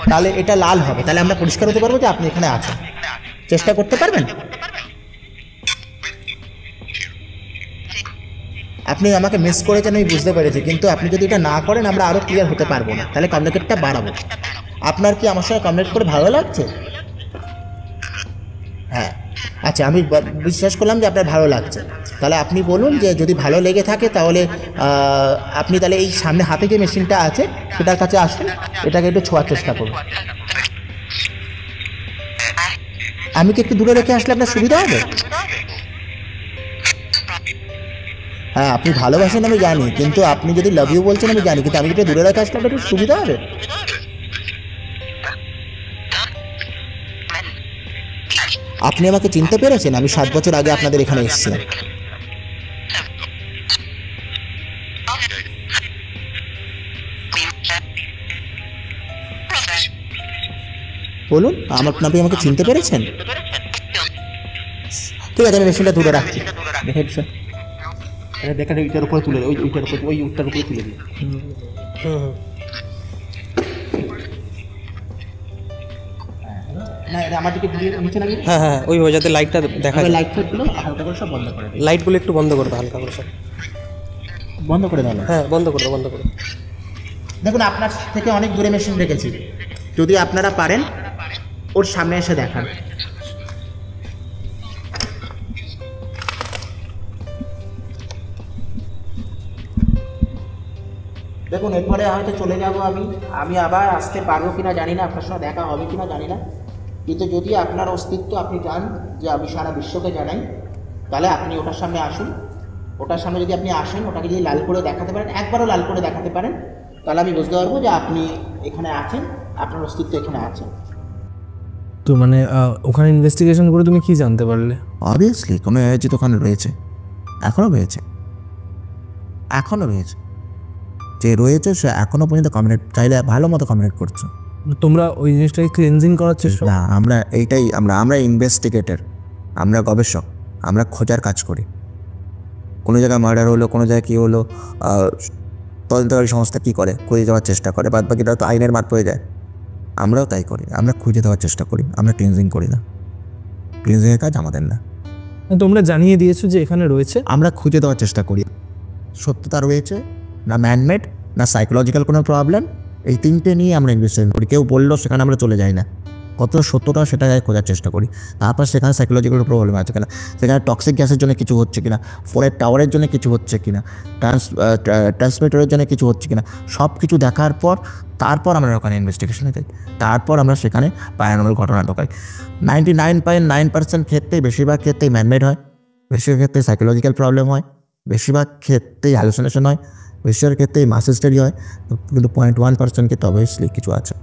Speaker 2: তাহলে এটা লাল হবে, তাহলে আমরা পরিষ্কার হতে পারবো যে আপনি এখানে আছেন। চেষ্টা করতে পারবেন? আপনি আমাকে মিস করেছেন আমি বুঝতে পেরেছি, কিন্তু আপনি যদি এটা না করেন আমরা আরও ক্লিয়ার হতে পারবো না, তাহলে কমিউনিকেটটা বাড়াবো। আপনার কি আমার সঙ্গে কমিউনিকেট করে ভালো লাগছে? হ্যাঁ, আচ্ছা, আমি বিশ্বাস করলাম যে আপনার ভালো লাগছে। তাহলে আপনি বলুন যে যদি ভালো লেগে থাকে তাহলে আপনি তাহলে এই সামনে হাতে যে মেশিনটা আছে সেটার কাছে আসুন, এটাকে একটু ছোঁয়ার চেষ্টা করুন। আমি কি একটু দূরে রেখে আসলে আপনার সুবিধা হবে? হ্যাঁ, আপনি ভালোবাসেন আমি জানি, কিন্তু আপনি যদি লাভ ইউ বলছেন আমি জানি, কিন্তু আমি একটু দূরে রেখে আসলে আপনার একটু সুবিধা হবে। আপনি আমাকে চিনতে পেরেছেন? আমি 7 বছর আগে আপনাদের এখানে এসেছিলাম। বলুন, আপনি আমাকে চিনতে পেরেছেন? ঠিক আছে, আমি মেশিনটা দূরে রাখছি। দেখেন ওইটার উপরে তুলে, ওইটার উপরে তুলে দিই। না, এটা আমার দিকে নিচে লাগিয়ে।
Speaker 4: হ্যাঁ হ্যাঁ, ওইভাবে যাতে লাইটটা দেখা যায়।
Speaker 2: লাইটগুলো হালকা করে সব বন্ধ করে দিই।
Speaker 4: লাইটগুলো একটু বন্ধ করে দাও, হালকা করে সব
Speaker 2: বন্ধ করে দাও।
Speaker 4: হ্যাঁ, বন্ধ করে দাও, বন্ধ করে দাও।
Speaker 2: দেখুন, আপনার থেকে অনেক দূরে মেশিন রেখেছি, যদি আপনারা পারেন ওর সামনে এসে দেখান। দেখুন, এরপরে হয়তো চলে যাব আমি আবার আসতে পারবো কিনা জানি না, আপনার সঙ্গে দেখা হবে কিনা জানি না, কিন্তু যদি আপনার অস্তিত্ব আপনি চান যে আমি সারা বিশ্বকে জানাই, তাহলে আপনি ওটার সামনে আসুন। ওটার সামনে যদি আপনি আসেন, ওটাকে যদি লাল করে দেখাতে পারেন, একবারও লাল করে দেখাতে পারেন, তাহলে আমি বুঝতে পারবো যে আপনি এখানে আছেন, আপনার অস্তিত্ব এখানে আছে।
Speaker 1: তো মানে ওখানে ইনভেস্টিগেশন করে তুমি কি জানতে পারলে?
Speaker 2: অবভিয়াসলি কোনো এনার্জি তো ওখানে রয়েছে, এখনও রয়েছে, যে রয়েছে সে এখনও পর্যন্ত কমিউনিকেট চাইলে ভালো মতো কমিউনিকেট করছে।
Speaker 1: তোমরা ওই জিনিসটাকে ক্লিনজিং করার চেষ্টা?
Speaker 2: না, আমরা ইনভেস্টিগেটর, আমরা গবেষক, আমরা খোঁজার কাজ করি। কোনো জায়গায় মার্ডার হলো, কোনো জায়গায় কী হলো, তদন্তকারী সংস্থা কী করে, খুঁজে দেওয়ার চেষ্টা করে, বাদ বাকিটা তো আইনের মাঠ হয়ে যায়। আমরাও তাই করি, আমরা খুঁজে দেওয়ার চেষ্টা করি, আমরা ক্লিনজিং করি না। ক্লিনজিংয়ের কাজ আমাদের না।
Speaker 1: তোমরা জানিয়ে দিয়েছো যে এখানে রয়েছে,
Speaker 2: আমরা খুঁজে দেওয়ার চেষ্টা করি সত্যতা রয়েছে না, ম্যানমেড না, সাইকোলজিক্যাল কোনো প্রবলেম, এই তিনটে নিয়ে আমরা ইনভেস্টিগেশন করি। কেউ বললো সেখানে আমরা চলে যাই না, কত সত্যতা সেটা খোঁজার চেষ্টা করি। তারপর সেখানে সাইকোলজিক্যাল প্রবলেম আছে কিনা, সেখানে টক্সিক গ্যাসের জন্য কিছু হচ্ছে কিনা, ফোনের টাওয়ারের জন্য কিছু হচ্ছে কিনা, ট্রান্সমিটারের জন্য কিছু হচ্ছে কিনা, সব কিছু দেখার পর তারপর আমরা ওখানে ইনভেস্টিগেশনে যাই। তারপর আমরা সেখানে প্যারানর্মাল ঘটনা ঢোকাই। 99.9% ক্ষেত্রেই, বেশিরভাগ ক্ষেত্রেই ম্যানমেড হয়, বেশিরভাগ ক্ষেত্রে সাইকোলজিক্যাল প্রবলেম হয়, বেশিরভাগ ক্ষেত্রেই হ্যালুসিনেশন হয়, বেশিরভাগ ক্ষেত্রেই মাস হিস্টেরি হয়, কিন্তু 0.1% ক্ষেত্রে অবভিয়াসলি কিছু আছে।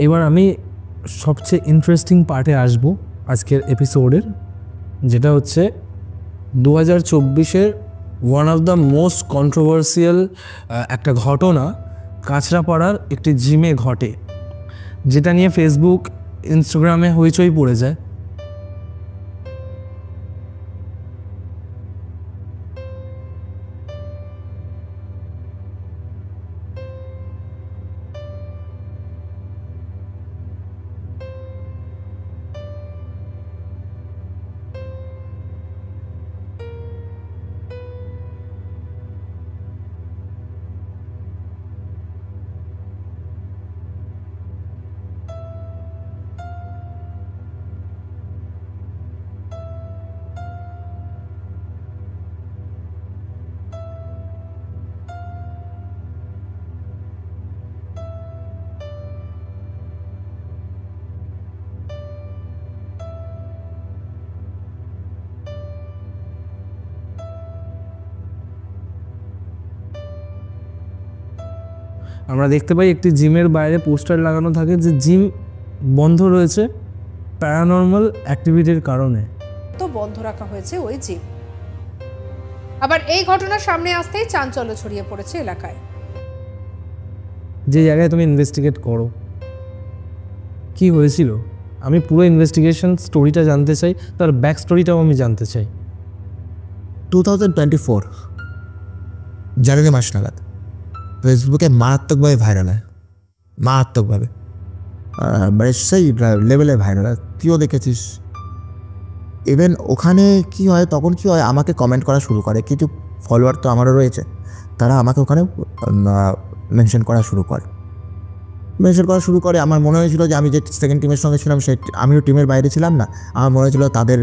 Speaker 1: এবার আমি সবচেয়ে ইন্টারেস্টিং পার্টে আসবো আজকের এপিসোডের, যেটা হচ্ছে 2024-এর one of the most controversial একটা ঘটনা কাঁচরাপাড়ার একটি জিমে ঘটে, যেটা নিয়ে ফেসবুক, ইনস্টাগ্রামে হইচই পড়ে যায়। আমরা দেখতে পাই একটি জিমের বাইরে পোস্টার লাগানো থাকে যে জিম বন্ধ রয়েছে প্যারানর্মাল অ্যাক্টিভিটির কারণে।
Speaker 3: তো বন্ধ রাখা হয়েছে ওই জিম। আবার এই ঘটনা সামনে আসতেই চাঞ্চল্য ছড়িয়ে পড়েছে এলাকায়।
Speaker 1: যে জায়গায় তুমি ইনভেস্টিগেট করো, কি হয়েছিল? আমি পুরো ইনভেস্টিগেশন স্টোরিটা জানতে চাই, তার ব্যাক স্টোরিটাও আমি জানতে চাই।
Speaker 2: 2024 জানুয়ারি মাস নাগাদ ফেসবুকে মারাত্মকভাবে ভাইরাল হয়, মারাত্মকভাবে, মানে সেই লেভেলে ভাইরাল হয়, তুইও দেখেছিস। ইভেন ওখানে কি হয়, তখন কি হয়, আমাকে কমেন্ট করা শুরু করে, কিছু ফলোয়ার তো আমারও রয়েছে, তারা আমাকে ওখানে মেনশন করা শুরু করে। আমার মনে হয়েছিল যে আমি যে সেকেন্ড টিমের সঙ্গে ছিলাম, সে আমিও টিমের বাইরে ছিলাম না, আমার মনে হয়েছিল তাদের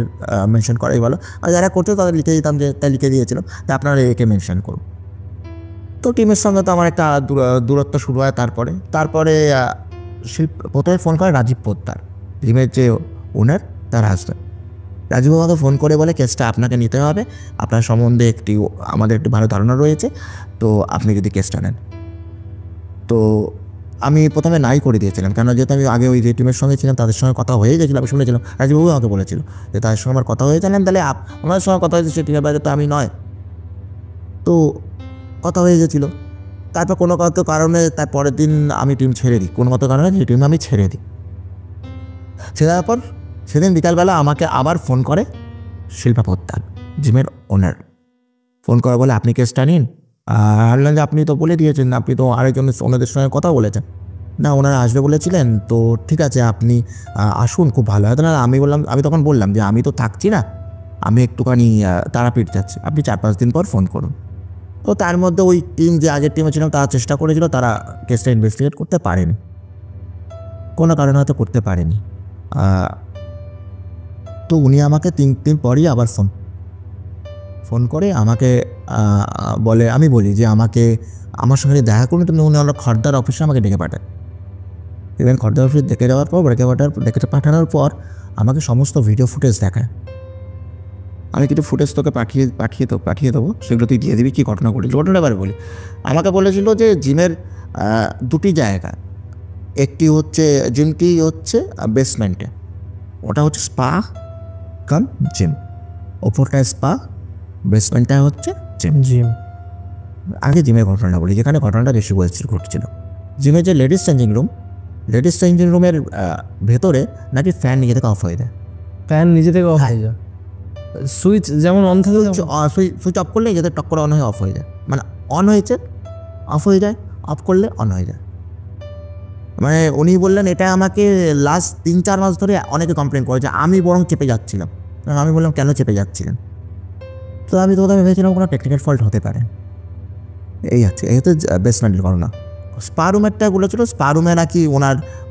Speaker 2: মেনশন করাই ভালো, আর যারা করতো তাদের লিখে দিতাম, যে তাই লিখে দিয়েছিলাম যে আপনারা একে মেনশন করুন। তো টিমের সঙ্গে তো আমার একটা দূরত্ব শুরু হয়। তারপরে প্রথমে ফোন করে রাজীব পোদ্দার, টিমের যে ওনার, তার হাজব্যান্ড। রাজীব আমাকে ফোন করে বলে কেসটা আপনাকে নিতে হবে, আপনার সম্বন্ধে আমাদের একটু ভালো ধারণা রয়েছে, তো আপনি যদি কেসটা নেন। তো আমি প্রথমে নাই করে দিয়েছিলাম, কেন যেহেতু আমি আগে ওই যে টিমের সঙ্গে ছিলাম, তাদের সঙ্গে কথা হয়ে গেছিলো, আমি শুনেছিলাম, রাজীববাবু আমাকে বলেছিল যে তাদের সঙ্গে আমার কথা হয়েছিলাম, তাহলে ওনার সঙ্গে কথা হয়েছে, সে টিমের বাইরে তো আমি নয়, তো কথা হয়ে গেছিলো। তারপর কোনো কারণে তার পরের দিন আমি টিম ছেড়ে দিই, কোনো কারণে সেই টিম আমি ছেড়ে দিই। ছেড়ে পর সেদিন বিকালবেলা আমাকে আবার ফোন করে শিল্পা পোদ্দার, জিমের ওনার, ফোন করে বলে আপনি কেসটা নিন। বললেন যে আপনি তো বলে দিয়েছেন, আপনি তো আরেকজন ওনাদের সঙ্গে কথা বলেছেন। না, ওনারা আসবে বলেছিলেন, তো ঠিক আছে আপনি আসুন, খুব ভালো হয়। না, আমি তখন বললাম যে আমি তো থাকছি না, আমি একটুখানি তারাপীঠ যাচ্ছি, আপনি 4-5 দিন পর ফোন করুন। তো তার মধ্যে ওই টিম, যে আগের টিমে ছিলাম, তারা চেষ্টা করেছিল, তারা কেসটা ইনভেস্টিগেট করতে পারেনি, কোনো কারণে হয়তো করতে পারেনি। তো উনি আমাকে 3 দিন পরই আবার ফোন করে আমাকে বলে, আমি বলি যে আমার সঙ্গে দেখা করুন, তুমি উনি আমার খর্দার অফিসে আমাকে ডেকে পাঠায়। ইভেন খর্দার অফিসে ডেকে যাওয়ার পর, ডেকে পাঠানোর পর আমাকে সমস্ত ভিডিও ফুটেজ দেখায়। আমি কিছু ফুটেজ তোকে পাঠিয়ে দেবো, সেগুলো তুই দিয়ে দিবি, কী ঘটনা ঘটেছিল। ঘটনা এবার বলি, আমাকে বলেছিল যে জিমের 2টি জায়গা, জিমটি হচ্ছে বেসমেন্টে, ওটা হচ্ছে স্পা কাম জিম, ওপরটায় স্পা, বেসমেন্টটা হচ্ছে জিম। আগে জিমের ঘটনাটা বলি, যেখানে ঘটনাটা বেশি ঘটছিল। জিমের যে লেডিস চেঞ্জিং রুমের ভেতরে নাকি ফ্যান নিজে থেকে অফ হয়ে যায়।
Speaker 1: ফ্যান নিজে থেকে অফ হয়ে যায়, সুইচ যেমন অন থাকে,
Speaker 2: সুইচ অফ করলে নিজেদের টক করে অন হয়ে অফ হয়ে যায়, মানে অন হয়েছে অফ হয়ে যায়, অফ করলে অন হয়ে যায়। মানে উনি বললেন এটা আমাকে লাস্ট 3-4 মাস ধরে অনেকে কমপ্লেন করেছে, আমি বরং চেপে যাচ্ছিলাম। আমি বললাম কেন চেপে যাচ্ছিলেন? তো আমি তো ভেবেছিলাম কোনো টেকনিক্যাল ফল্ট হতে পারে। এই হচ্ছে বেসমেন্টের ঘটনা। স্পা রুমেরটা বলেছিল, স্পা রুমে নাকি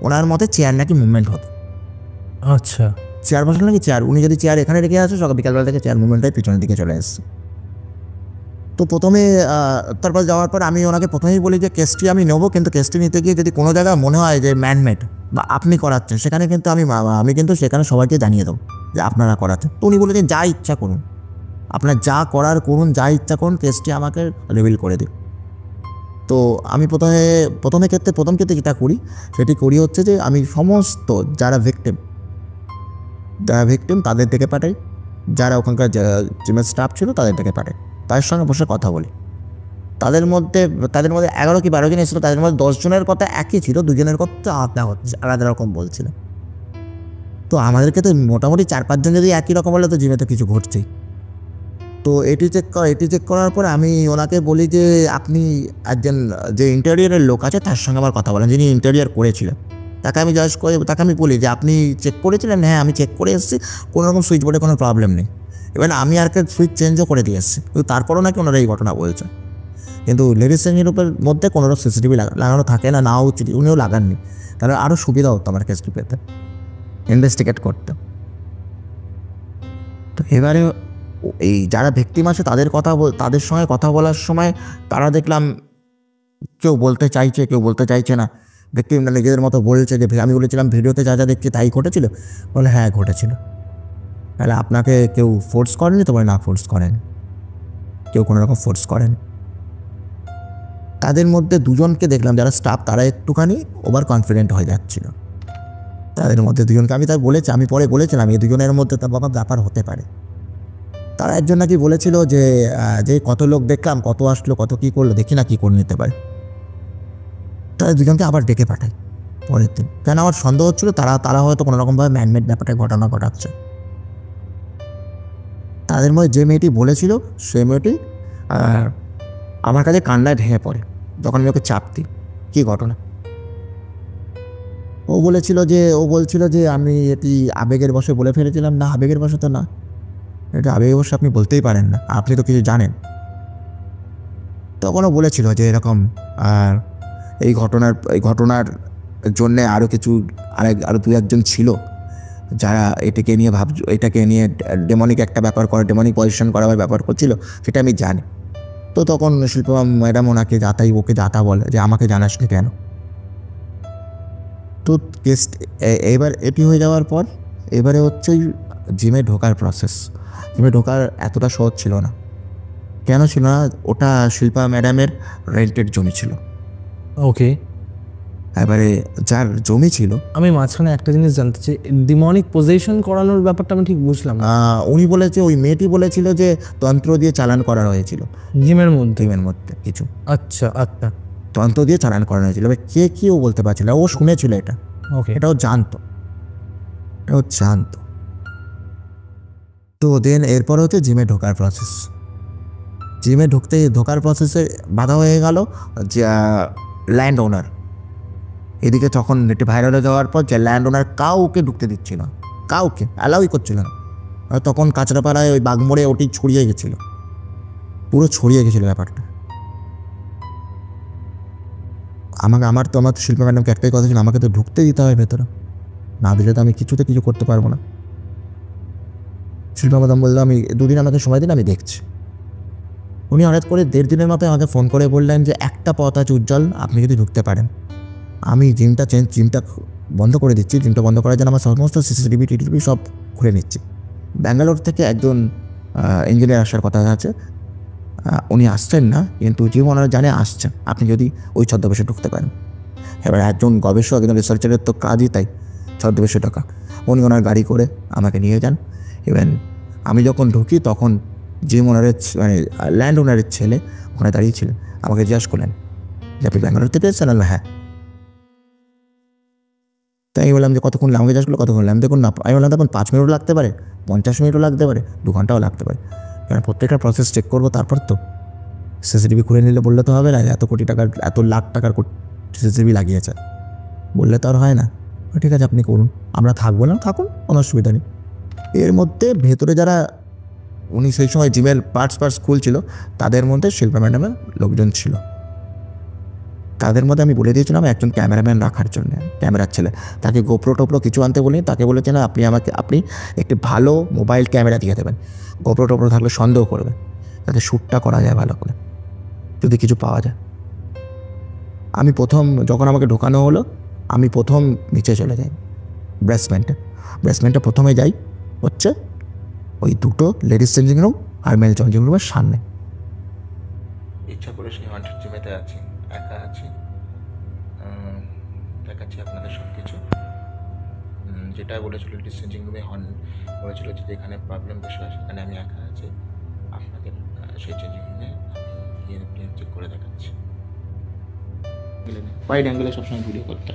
Speaker 2: ওনার মতে চেয়ার নাকি মুভমেন্ট হতো।
Speaker 1: আচ্ছা,
Speaker 2: চেয়ার বসলে নাকি উনি যদি চেয়ার এখানে রেখে আসে, সকাল বিকালবেলা থেকে চেয়ার মুভমেন্টটাই পিছনের দিকে চলে আসছে। তো প্রথমে তারপর যাওয়ার পর আমি ওনাকে প্রথমেই বলি যে কেসটি আমি নেবো, কিন্তু কেসটি নিতে গিয়ে যদি কোনো জায়গায় মনে হয় যে ম্যানমেড বা আপনি করাচ্ছেন, সেখানে কিন্তু আমি কিন্তু সেখানে সবাইকে জানিয়ে দেবো যে আপনারা করাচ্ছেন। তো উনি বলেছেন যা ইচ্ছা করুন, আপনার যা করার করুন, যা ইচ্ছা করুন, কেসটি আমাকে রিভিল করে দিন। তো আমি প্রথম ক্ষেত্রে যেটা করি, সেটি করি হচ্ছে যে আমি সমস্ত যারা ভিকটিম তাদের থেকে পাঠাই, যারা ওখানকার জিমের স্টাফ ছিল তাদের থেকে পাঠাই, তাদের সঙ্গে বসে কথা বলি। তাদের মধ্যে 11 কি 12 জন এসেছিলো, তাদের মধ্যে 10 জনের কথা একই ছিল, 2 জনের কথা আলাদা রকম বলছিল। তো আমাদেরকে তো মোটামুটি 4-5 জন যদি একই রকম বলে, তো জিমে তো কিছু ঘটছেই। তো এটি চেক করার পর আমি ওনাকে বলি যে আপনি একজন যে ইন্টেরিয়ারের লোক আছে তার সঙ্গে আমার কথা বলেন, যিনি ইন্টেরিয়ার করেছিলেন। তাকে আমি বলি যে আপনি চেক করেছিলেন? হ্যাঁ, আমি চেক করে এসেছি, কোনো রকম সুইচ বোর্ডে কোনো প্রবলেম নেই। এবার আমি আর সুইচ চেঞ্জও করে দিয়ে এসেছি, কিন্তু তারপরেও নাকি ওনারা এই ঘটনা বলছে। কিন্তু লেডিস চেঞ্জিং রুমের মধ্যে কোনো রকম সিসিটিভি লাগানো থাকে না, নাও উচিত, উনিও লাগাননি, তাহলে আরও সুবিধা হতো আমার কেসটি পেতে, ইনভেস্টিগেট করতে। তো এবারে এই যারা ভিকটিম আছে তাদের সঙ্গে কথা বলার সময় তারা দেখলাম কেউ বলতে চাইছে, কেউ বলতে চাইছে না। ভিকটিমরা নিজেদের মতো বলছে যে আমি বলেছিলাম ভিডিওতে যা দেখছি তাই ঘটেছিল, বলে হ্যাঁ ঘটেছিল। তাহলে আপনাকে কেউ ফোর্স করেনি? তো বলে না, ফোর্স করেন, কেউ কোনো রকম ফোর্স করেন। তাদের মধ্যে 2 জনকে দেখলাম যারা স্টাফ, তারা একটুখানি ওভার কনফিডেন্ট হয়ে যাচ্ছিল। তাদের মধ্যে দুজনকে আমি তাই বলেছি, আমি পরে বলেছিলাম এই দুজনের মধ্যে তার বাবা ব্যাপার হতে পারে। তারা একজন নাকি বলেছিল যে যে কত লোক দেখলাম, কত আসলো, কত কী করলো, দেখি না কী করে নিতে পারে। তাদের দুজনকে আবার ডেকে পাঠায় পরের দিন, কেন আমার সন্দেহ হচ্ছিলো তারা হয়তো কোনোরকমভাবে ম্যানমেড ব্যাপারটায় ঘটনা ঘটাচ্ছে। তাদের মধ্যে যে মেয়েটি বলেছিল সেই মেয়েটি আমার কাছে কান্নায় ভেঙে পড়ে যখন আমি ওকে চাপ দিই। কী ঘটনা? ও বলছিল যে আমি এটি আবেগের বশে বলে ফেলেছিলাম। না, আবেগের বশে তো না, এটা আবেগের বশে আপনি বলতেই পারেন না, আপনি তো কিছু জানেন। তখনও বলেছিল যে এরকম এই ঘটনার জন্যে আরও আরও দু একজন ছিল যারা এটাকে নিয়ে ডেমনিক একটা ব্যাপার করে, ডেমনিক পজিশন করার ব্যাপার করছিল, সেটা আমি জানি। তো তখন শিল্পা ম্যাডাম ওকে যাতা বলে যে আমাকে জানাস না কেন। তো কেস এবার এটি হয়ে যাওয়ার পর এবারে হচ্ছে জিমে ঢোকার প্রসেস। জিমে ঢোকার এতটা সহজ ছিল না। কেন ছিল না? ওটা শিল্পা ম্যাডামের রেন্টেড জমি ছিল।
Speaker 1: ওকে,
Speaker 2: এবারে যার জমি ছিল,
Speaker 1: আমি মাঝখানে একটা জিনিস জানতে চাই, ডিমনিক পজেশন করানোর ব্যাপারটা আমি ঠিক বুঝলাম না।
Speaker 2: উনি বলেছে, ওই মেয়েটি বলেছিল যে তন্ত্র দিয়ে চালান করা হয়েছিল
Speaker 1: জিমের মধ্যে
Speaker 2: কিছু
Speaker 1: আচ্ছা আচ্ছা,
Speaker 2: তন্ত্র দিয়ে চালান করানো হয়েছিল। এবার কে ও বলতে পারছিল, ও শুনেছিল এটা,
Speaker 1: ওকে,
Speaker 2: এটাও জানতো। তো দেন এরপর হচ্ছে জিমে ঢোকার প্রসেস। ঢোকার প্রসেসে বাধা হয়ে গেল যে ল্যান্ড ওনার। এদিকে তখন এটি ভাইরাল হয়ে যাওয়ার পর যে ল্যান্ড ওনার কাউকে ঢুকতে দিচ্ছিল না, কাউকে অ্যালাউই করছিল না। আর তখন কাঁচরাপাড়ায় ওই বাগমোড়ে ওটি ছড়িয়ে গেছিল, পুরো ছড়িয়ে গেছিলো ব্যাপারটা। আমার তো শিল্পা ম্যাডামকে একটাই কথা ছিল, আমাকে তো ঢুকতে দিতে হবে ভেতরে, না দিলে তো আমি কিছু করতে পারবো না। শিল্পা ম্যাডাম বললো আমি 2 দিন আমাকে সময় দিন, আমি দেখছি। উনি হঠাৎ করে 1.5 দিনের মাথায় আমাকে ফোন করে বললেন যে একটা পথ আছে উজ্জ্বল, আপনি যদি ঢুকতে পারেন। আমি জিমটা বন্ধ করে দিচ্ছি, জিমটা বন্ধ করার জন্য আমার সমস্ত সিসিটিভি সব খুলে নিচ্ছি। ব্যাঙ্গালোর থেকে একজন ইঞ্জিনিয়ার আসার কথা আছে, উনি আসছেন না, কিন্তু জিম ওনারা জানে আসছেন, আপনি যদি ওই ছদ্মবেশে ঢুকতে পারেন। এবার একজন গবেষক, একজন রিসার্চারের তো কাজই তাই ছদ্মবেশে ঢোকা। উনি ওনার গাড়ি করে আমাকে নিয়ে যান। ইভেন আমি যখন ঢুকি তখন জিম ওনারের ল্যান্ড ওনারের ছেলে ওখানে দাঁড়িয়েছিলেন, আমাকে জিজ্ঞাসা করলেন যে আপনি ব্যাঙ্গালোর থেকে এসেছেন? হ্যাঁ। তাই আমি বললাম যে কতক্ষণ, আমাকে জিজ্ঞাসা করলো কতক্ষণ। আমি দেখুন না, আমি বললাম দেখুন 5 মিনিটও লাগতে পারে, 50 মিনিটও লাগতে পারে, 2 ঘন্টাও লাগতে পারে, কারণ প্রত্যেকটা প্রসেস চেক করবো। তারপর তো সিসিটিভি খুলে নিলে বললে তো হবে না, এত কোটি টাকার, এত লাখ টাকার সিসিটিভি লাগিয়েছে, বললে তো আর হয় না। ঠিক আছে আপনি করুন, আমরা থাকবো না, থাকুন, কোনো অসুবিধা নেই। এর মধ্যে ভেতরে যারা, উনি সেই সময় জিমের পার্টস খুলছিল, তাদের মধ্যে শিল্পা ম্যাডামের লোকজন ছিল। তাদের মধ্যে আমি বলে দিয়েছিলাম একজন ক্যামেরাম্যান রাখার জন্য, ক্যামেরার ছেলে, তাকে গোপ্রো টোপ্রো কিছু আনতে বলিনি। তাকে বলেছিলাম আপনি একটি ভালো মোবাইল ক্যামেরা দিয়ে দেবেন, গোপ্রো টোপ্রো থাকলে সন্দেহ করবে, যাতে শ্যুটটা করা যায় ভালো করে, যদি কিছু পাওয়া যায়। আমি যখন আমাকে ঢোকানো হলো, আমি নিচে চলে যাই বেসমেন্টে প্রথমে যাই হচ্ছে ওই 2টো লেডিস চেঞ্জিং রুম আর মেল চেঞ্জিং রুমের সামনে।
Speaker 5: ইচ্ছা করে সেই হান্টেড জিমেতে আছি, একা আছি, দেখাচ্ছি আপনাদের সব কিছু। যেটা বলেছিল লেডিস চেঞ্জিং রুমে বলেছিল যে যেখানে প্রবলেম বেশি হয় সেখানে আমি একা আছি, আপনাদের সেই চেঞ্জিং রুমে আমি চেক করে দেখাচ্ছি। ওয়াইড অ্যাঙ্গেলে সবসময় ভিডিও করতে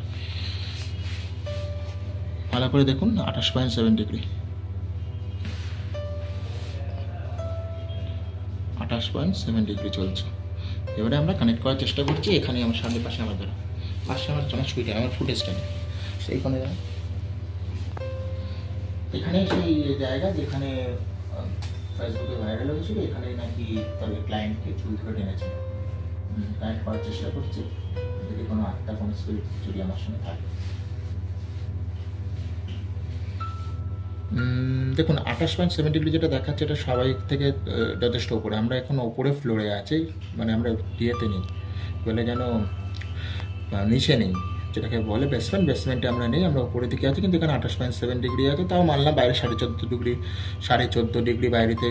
Speaker 5: ভালো করে দেখুন। 28.7 ডিগ্রি, 28.7 ডিগ্রি চলছে। এবারে আমরা কানেক্ট করার চেষ্টা করছি। এখানে আমার সামনে পাশে আমার ছবিটা, আমার ফুটেজটা নেই, সেইখানে এখানে সেই জায়গা যেখানে ফেসবুকে ভাইরাল হয়েছিল, এখানে নাকি তবে ক্লায়েন্টকে চুল ধরে টেনেছে। কানেক্ট করার চেষ্টা করছি, যদি কোনো আত্মা, কোনো স্পিরিট যদি আমার সঙ্গে থাকে। দেখুন 28.7 ডিগ্রি যেটা দেখাচ্ছে, এটা স্বাভাবিক থেকে যথেষ্ট উপরে। আমরা এখন ওপরে ফ্লোরে আছি, মানে আমরা ইয়েতে নেই, বলে যেন নিচে নেই, যেটাকে বলে বেসমেন্টে আমরা নেই, আমরা উপরের দিকে আছি। কিন্তু এখানে 28.7 ডিগ্রি আছে, তাও মানলাম বাইরে 14.5 ডিগ্রি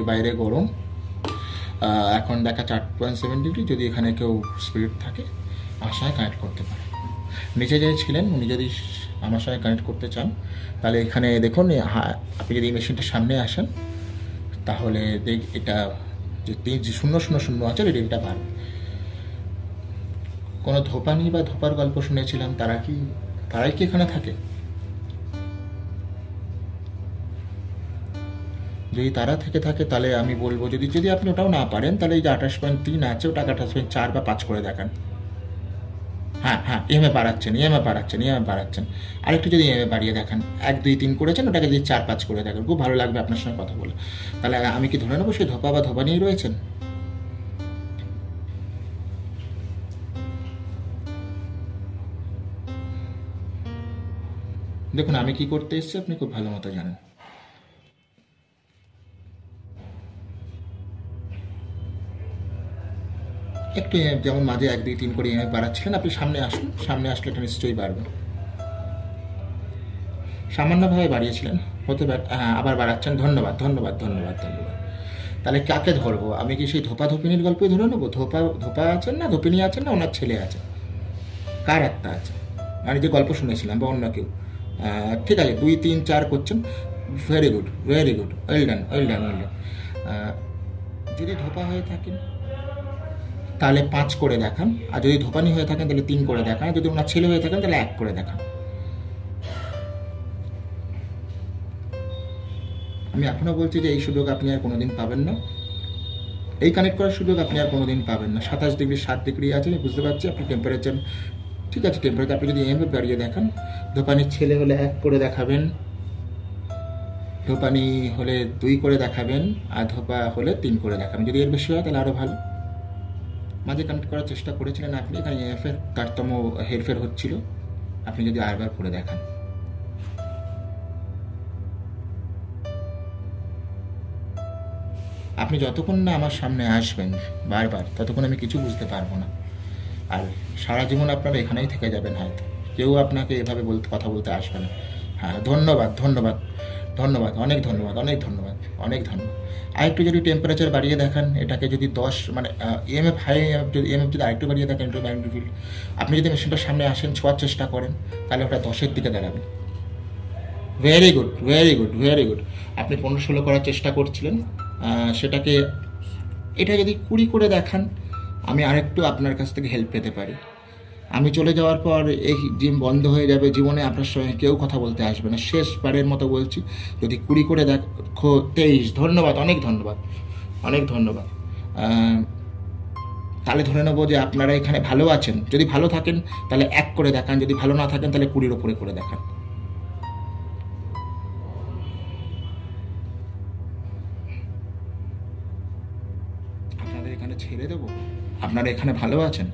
Speaker 5: বাইরে গরম। এখন দেখাচ্ছে 8.7 ডিগ্রি। যদি এখানে কেউ স্পিরিট থাকে আশায় কানেক্ট করতে পারে। নিচে যে ছিলেন উনি যদি আমার সঙ্গে কানেক্ট করতে চান তাহলে এখানে দেখুন, আপনি যদি এই মেশিনটার সামনে আসেন তাহলে এটা যে 000 আছে রিডিংটা বাড়বে। কোনো ধোপানি বা ধোপার গল্প শুনেছিলাম, তারাই কি এখানে থাকে? যদি তারা থেকে থাকে তাহলে আমি বলবো, যদি আপনি ওটাও না পারেন তাহলে এই যে 28.3 আছে ওটাকে 28.4 বা 5 করে দেখান। হ্যাঁ ইএমএ বাড়াচ্ছেন, আরেকটু যদি ইএমএ বাড়িয়ে দেখান, 1 2 3 করেছেন, ওটাকে যদি 4 5 করে দেখান, খুব ভালো লাগবে আপনার সঙ্গে কথা বলে। তাহলে আমি কি ধরে নেবো সেই ধোপা বা ধোপা নিয়েই রয়েছেন? দেখুন আমি কি করতে এসেছি আপনি খুব ভালো মতো জানেন। একটু যেমন মাঝে 1 2 3 করে ইএমআই বাড়াচ্ছিলেন, আপনি সামনে আসুন, সামনে আসলে এটা নিশ্চয়ই বাড়বে। সামান্যভাবে বাড়িয়েছিলেন, হতে পারে আবার বাড়াচ্ছেন। ধন্যবাদ। তাহলে কাকে ধরবো? আমি কি সেই ধোপা ধোপিনীর গল্পই ধরে নেবো? ধোপা আছেন না, ধোপিনী আছেন না, ওনার ছেলে আছে, কার একটা আছে, মানে যে গল্প শুনেছিলাম বা অন্য কেউ। ঠিক আছে, 2 3 4 করছেন, ভেরি গুড, ওয়েল ডান। যদি ধোপা হয়ে থাকেন তাহলে 5 করে দেখান, আর যদি ধোপানি হয়ে থাকেন তাহলে 3 করে দেখান, যদি ওনার ছেলে হয়ে থাকেন তাহলে 1 করে দেখান। আমি এখনো বলছি যে এই সুযোগ আপনি আর কোনোদিন পাবেন না, এই কানেক্ট করার সুযোগ আপনি আর কোনোদিন পাবেন না। 27 ডিগ্রি 7 ডিগ্রি আছে, আমি বুঝতে পারছি আপনি টেম্পারেচার, ঠিক আছে টেম্পারেচার আপনি যদি এমএ বাড়িয়ে দেখান, ধোপানির ছেলে হলে 1 করে দেখাবেন, ধোপানি হলে 2 করে দেখাবেন, আর ধোপা হলে 3 করে দেখাবেন। যদি এর বেশি হয় তাহলে আরও ভালো। মাঝে কানেক্ট করার চেষ্টা করেছিলেন আপনি, এখানে এফের তারতম হেরফের হচ্ছিল, আপনি যদি আরেকবার করে দেখান। আপনি যতক্ষণ না আমার সামনে আসবেন বারবার, ততক্ষণ আমি কিছু বুঝতে পারবো না, আর সারা জীবন আপনারা এখানেই থেকে যাবেন, হয়তো কেউ আপনাকে এভাবে কথা বলতে আসবে না। হ্যাঁ, ধন্যবাদ, অনেক ধন্যবাদ। আরেকটু যদি টেম্পারেচার বাড়িয়ে দেখান, এটাকে যদি 10 মানে ইএমএফ যদি আরেকটু বাড়িয়ে দেখেন, ম্যাগনিটিউড আপনি যদি মেশিনটার সামনে আসেন, ছোঁয়ার চেষ্টা করেন, তাহলে ওটা 10-এর দিকে দাঁড়াবে। Very good. আপনি 15-16 করার চেষ্টা করছিলেন, সেটাকে এটা যদি 20 করে দেখান, আমি আরেকটু আপনার কাছ থেকে হেল্প পেতে পারি। আমি চলে যাওয়ার পর এই জিম বন্ধ হয়ে যাবে, জীবনে আপনার সঙ্গে কেউ কথা বলতে আসবে না। শেষবারের মতো বলছি, যদি 20 করে দেখো, 23। ধন্যবাদ, অনেক ধন্যবাদ। তাহলে ধরে নেবো যে আপনারা এখানে ভালো আছেন। যদি ভালো থাকেন তাহলে 1 করে দেখান, যদি ভালো না থাকেন তাহলে 20-এর উপরে করে দেখান। আপনাদের এখানে ছেড়ে দেবো, আপনারা এখানে ভালো আছেন।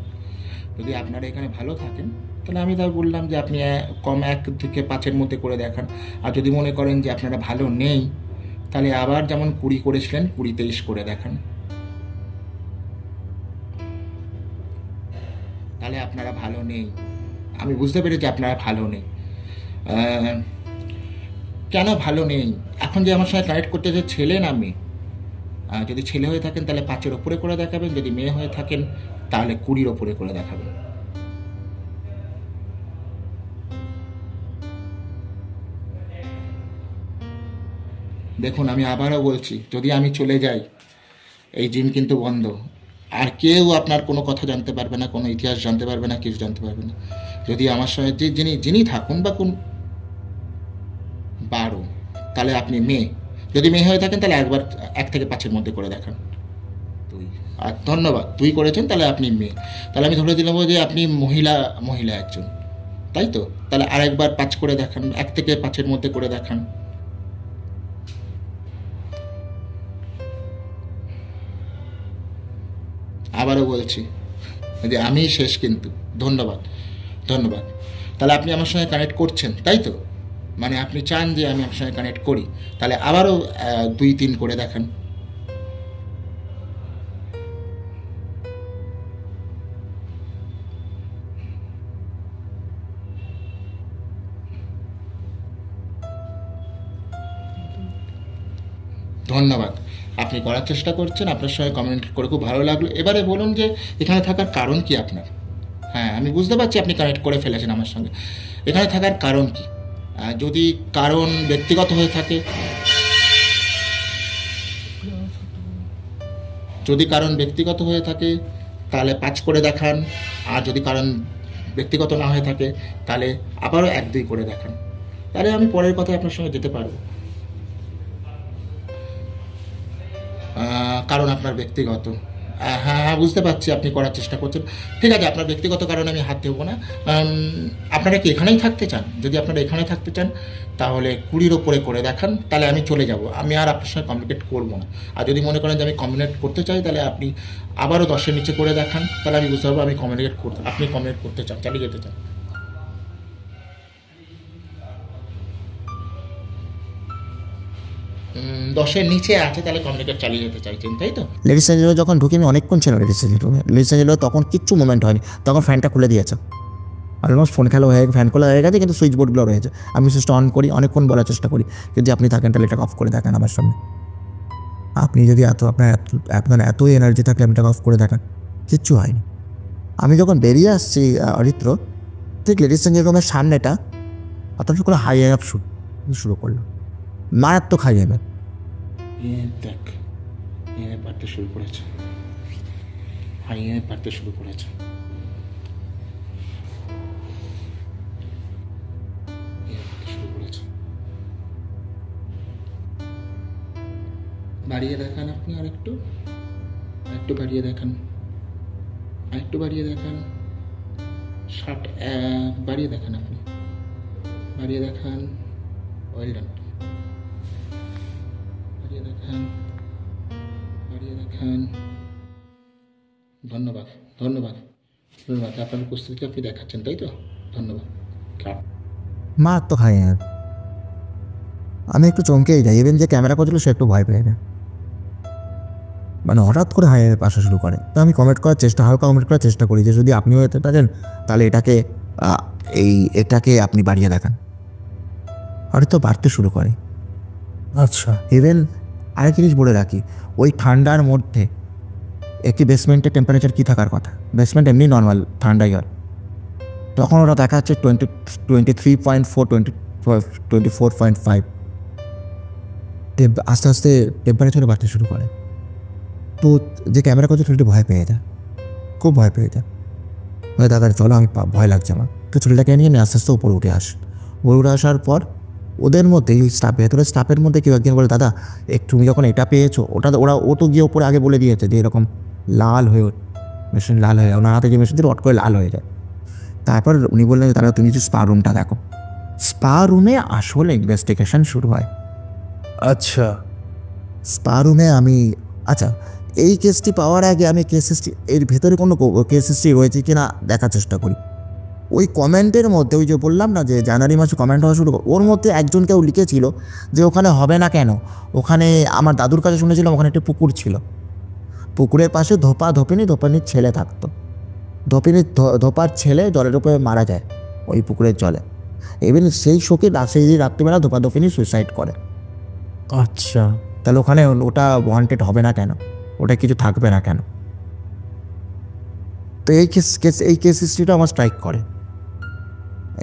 Speaker 5: যদি আপনারা এখানে ভালো থাকেন তাহলে আমি তাই বললাম যে আপনি কম 1 থেকে 5-এর মধ্যে করে দেখান। আর যদি মনে করেন যে আপনারা ভালো নেই, তাহলে আবার যেমন 20 করেছিলেন 20-23 করে দেখান। তাহলে আপনারা ভালো নেই, আমি বুঝতে পেরেছি আপনারা ভালো নেই। কেন ভালো নেই? এখন যে আমার সঙ্গে কানেক্ট করতে যে ছেলে না মেয়ে, যদি ছেলে হয়ে থাকেন তাহলে 5-এর ওপরে করে দেখাবেন, যদি মেয়ে হয়ে থাকেন তাহলে 20-এর ওপরে করে দেখাবেন। দেখুন আমি আবারও বলছি, যদি আমি চলে যাই, এই জিম কিন্তু বন্ধ, আর কেউ আপনার কোনো কথা জানতে পারবে না, কোনো ইতিহাস জানতে পারবে না, কিছু জানতে পারবে না। যদি আমার সঙ্গে যিনি থাকুন বা কোন 12, তাহলে আপনি মেয়ে, যদি মেয়ে হয়ে থাকেন তাহলে একবার 1 থেকে 5-এর মধ্যে করে দেখান। 2, আর ধন্যবাদ, 2 করেছেন, তাহলে আপনি মেয়ে। তাহলে আমি ধরে দিলাম যে আপনি মহিলা একজন, তাই তো? তাহলে আরেকবার 5 করে দেখান, 1 থেকে 5-এর মধ্যে করে দেখান। আবারও বলছি যে আমি শেষ কিন্তু। ধন্যবাদ। তাহলে আপনি আমার সঙ্গে কানেক্ট করছেন, তাই তো? মানে আপনি চান যে আমি আপনার সঙ্গে কানেক্ট করি, তাহলে আবারও 2-3 করে দেখান। ধন্যবাদ, আপনি করার চেষ্টা করছেন, আপনার সঙ্গে কমেন্ট করে খুব ভালো লাগলো। এবারে বলুন যে এখানে থাকার কারণ কি আপনার? হ্যাঁ, আমি বুঝতে পারছি আপনি কানেক্ট করে ফেলেছেন আমার সঙ্গে। এখানে থাকার কারণ কি? যদি কারণ ব্যক্তিগত হয়ে থাকে, তাহলে 5 করে দেখান। আর যদি কারণ ব্যক্তিগত না হয়ে থাকে তাহলে আবারও 1-2 করে দেখান, তাহলে আমি পরের কথায় আপনার সঙ্গে যেতে পারবো। কারণ আপনার ব্যক্তিগত, হ্যাঁ বুঝতে পারছি আপনি করার চেষ্টা করছেন। ঠিক আছে, আপনার ব্যক্তিগত কারণে আমি হাত দেবো না। আপনারা কি এখানেই থাকতে চান? যদি আপনারা এখানে থাকতে চান তাহলে 20-র ওপরে করে দেখান, তাহলে আমি চলে যাব, আমি আর আপনার সঙ্গে কমিউনিকেট করবো না। আর যদি মনে করেন যে আমি কমিউনিকেট করতে চাই তাহলে আপনি আবারও 10-এর নিচে করে দেখান, তাহলে আমি বুঝতে পারবো আপনি কমিউনিকেট করতে চান, চালিয়ে যেতে চান। 10-এর নিচে আছে তাহলে কমিউনিকেট চালিয়ে যেতে চাইছেন, তাই তো?
Speaker 2: লেডিস এঞ্জেলো যখন ঢুকি আমি অনেকক্ষণ ছিল লেডিস এঞ্জেলো তখন কিচ্ছু মুভমেন্ট হয়নি, তখন ফ্যানটা খুলে দিয়েছে। অলমোস্ট ফোন খেলা হয়ে ফ্যান খোলা হয়ে গেছে, কিন্তু সুইচ বোর্ডগুলো রয়েছে। আমি সুইচটা অন করি, অনেকক্ষণ বলার চেষ্টা করি যদি আপনি থাকেন তাহলে এটা অফ করে দেখেন আমার সামনে। আপনি যদি আপনার এত এনার্জি থাকলে আপনি এটা অফ করে দেখান, কিচ্ছু হয়নি। আমি যখন বেরিয়ে আসছি অরিত্র, ঠিক লেডিস এঞ্জেলোমের সামনেটা অত করে হাই আপ শুরু করলো, মারাত্মক হাই আপ।
Speaker 5: দেখ, বাড়তে শুরু করেছে, বাড়তে শুরু করেছে। বাড়িয়ে দেখান আপনি, আরেকটু বাড়িয়ে দেখান, 60 বাড়িয়ে দেখান আপনি, বাড়িয়ে দেখান। Well done. বাড়িয়ে দেখান। ধন্যবাদ। আপনার উপস্থিতি আপনি দেখাচ্ছেন, তাই তো? ধন্যবাদ।
Speaker 2: মারাত্মক হাই আপ। আমি একটু চমকেই যাই, ইভেন যে ক্যামেরা করছিল সে একটু ভয় পেয়ে যায়, মানে হঠাৎ করে হাই আপ আসা শুরু করে। তো আমি হালকা কমেন্ট করার চেষ্টা করি যে যদি আপনিও এতে থাকেন তাহলে এটাকে আপনি বাড়িয়ে দেখান। হয়তো বাড়তে শুরু করে।
Speaker 1: আচ্ছা,
Speaker 2: ইভেন আরেক জিনিস বলে রাখি, ওই ঠান্ডার মধ্যে একটি বেসমেন্টের টেম্পারেচার কী থাকার কথা? বেসমেন্ট এমনি নর্মাল ঠান্ডাই হয়, তখন ওরা দেখা যাচ্ছে 23.4, 24.5। আস্তে আস্তে টেম্পারেচারও বাড়তে শুরু করে। তো যে ক্যামেরা করছে ছেলেটি ভয় পেয়ে যায়, খুব ভয় পেয়ে যায়। দাদা চলো, আমি ভয় লাগছে আমার। তো ছেলেটাকে নিয়ে আস্তে আস্তে উপরে উঠে আসার পর ওদের মধ্যে স্টাফের মধ্যে কেউ একজন বলে, দাদা তুমি যখন এটা পেয়েছো ও তো গিয়ে ওপরে আগে বলে দিয়েছে যে এরকম মেশিন লাল হয়ে ওনার হাতে যে মেশিন দিয়ে অট করে লাল হয়ে যায়। তারপর উনি বললেন দাদা তুমি যে স্পা রুমটা দেখো। স্পা রুমে আসলে ইনভেস্টিগেশন শুরু হয়।
Speaker 1: আচ্ছা,
Speaker 2: স্পা রুমে এই কেসটি পাওয়ার আগে আমি এর ভেতরে কোনো কেস হিস্ট্রি রয়েছে কি না দেখার চেষ্টা করি। ওই কমেন্টের মধ্যে ওই যে বললাম না যে জানুয়ারি মাসে কমেন্ট হওয়া শুরু, ওর মধ্যে একজন কেউ লিখেছিল যে ওখানে হবে না কেন, ওখানে আমার দাদুর কাছে শুনেছিলাম ওখানে একটি পুকুর ছিল, পুকুরের পাশে ধোপানির ছেলে থাকতো। ধোপার ছেলে জলের উপরে মারা যায় ওই পুকুরের জলে। ইভেন সেই শোকে রাত্রিবেলা ধোপাধোপিনী সুইসাইড করে।
Speaker 1: আচ্ছা,
Speaker 2: তাহলে ওখানে ওটা ওয়ান্টেড হবে না কেন, ওটা কিছু থাকবে না কেন? তো এই কেস হিস্ট্রিটা আমার স্ট্রাইক করে।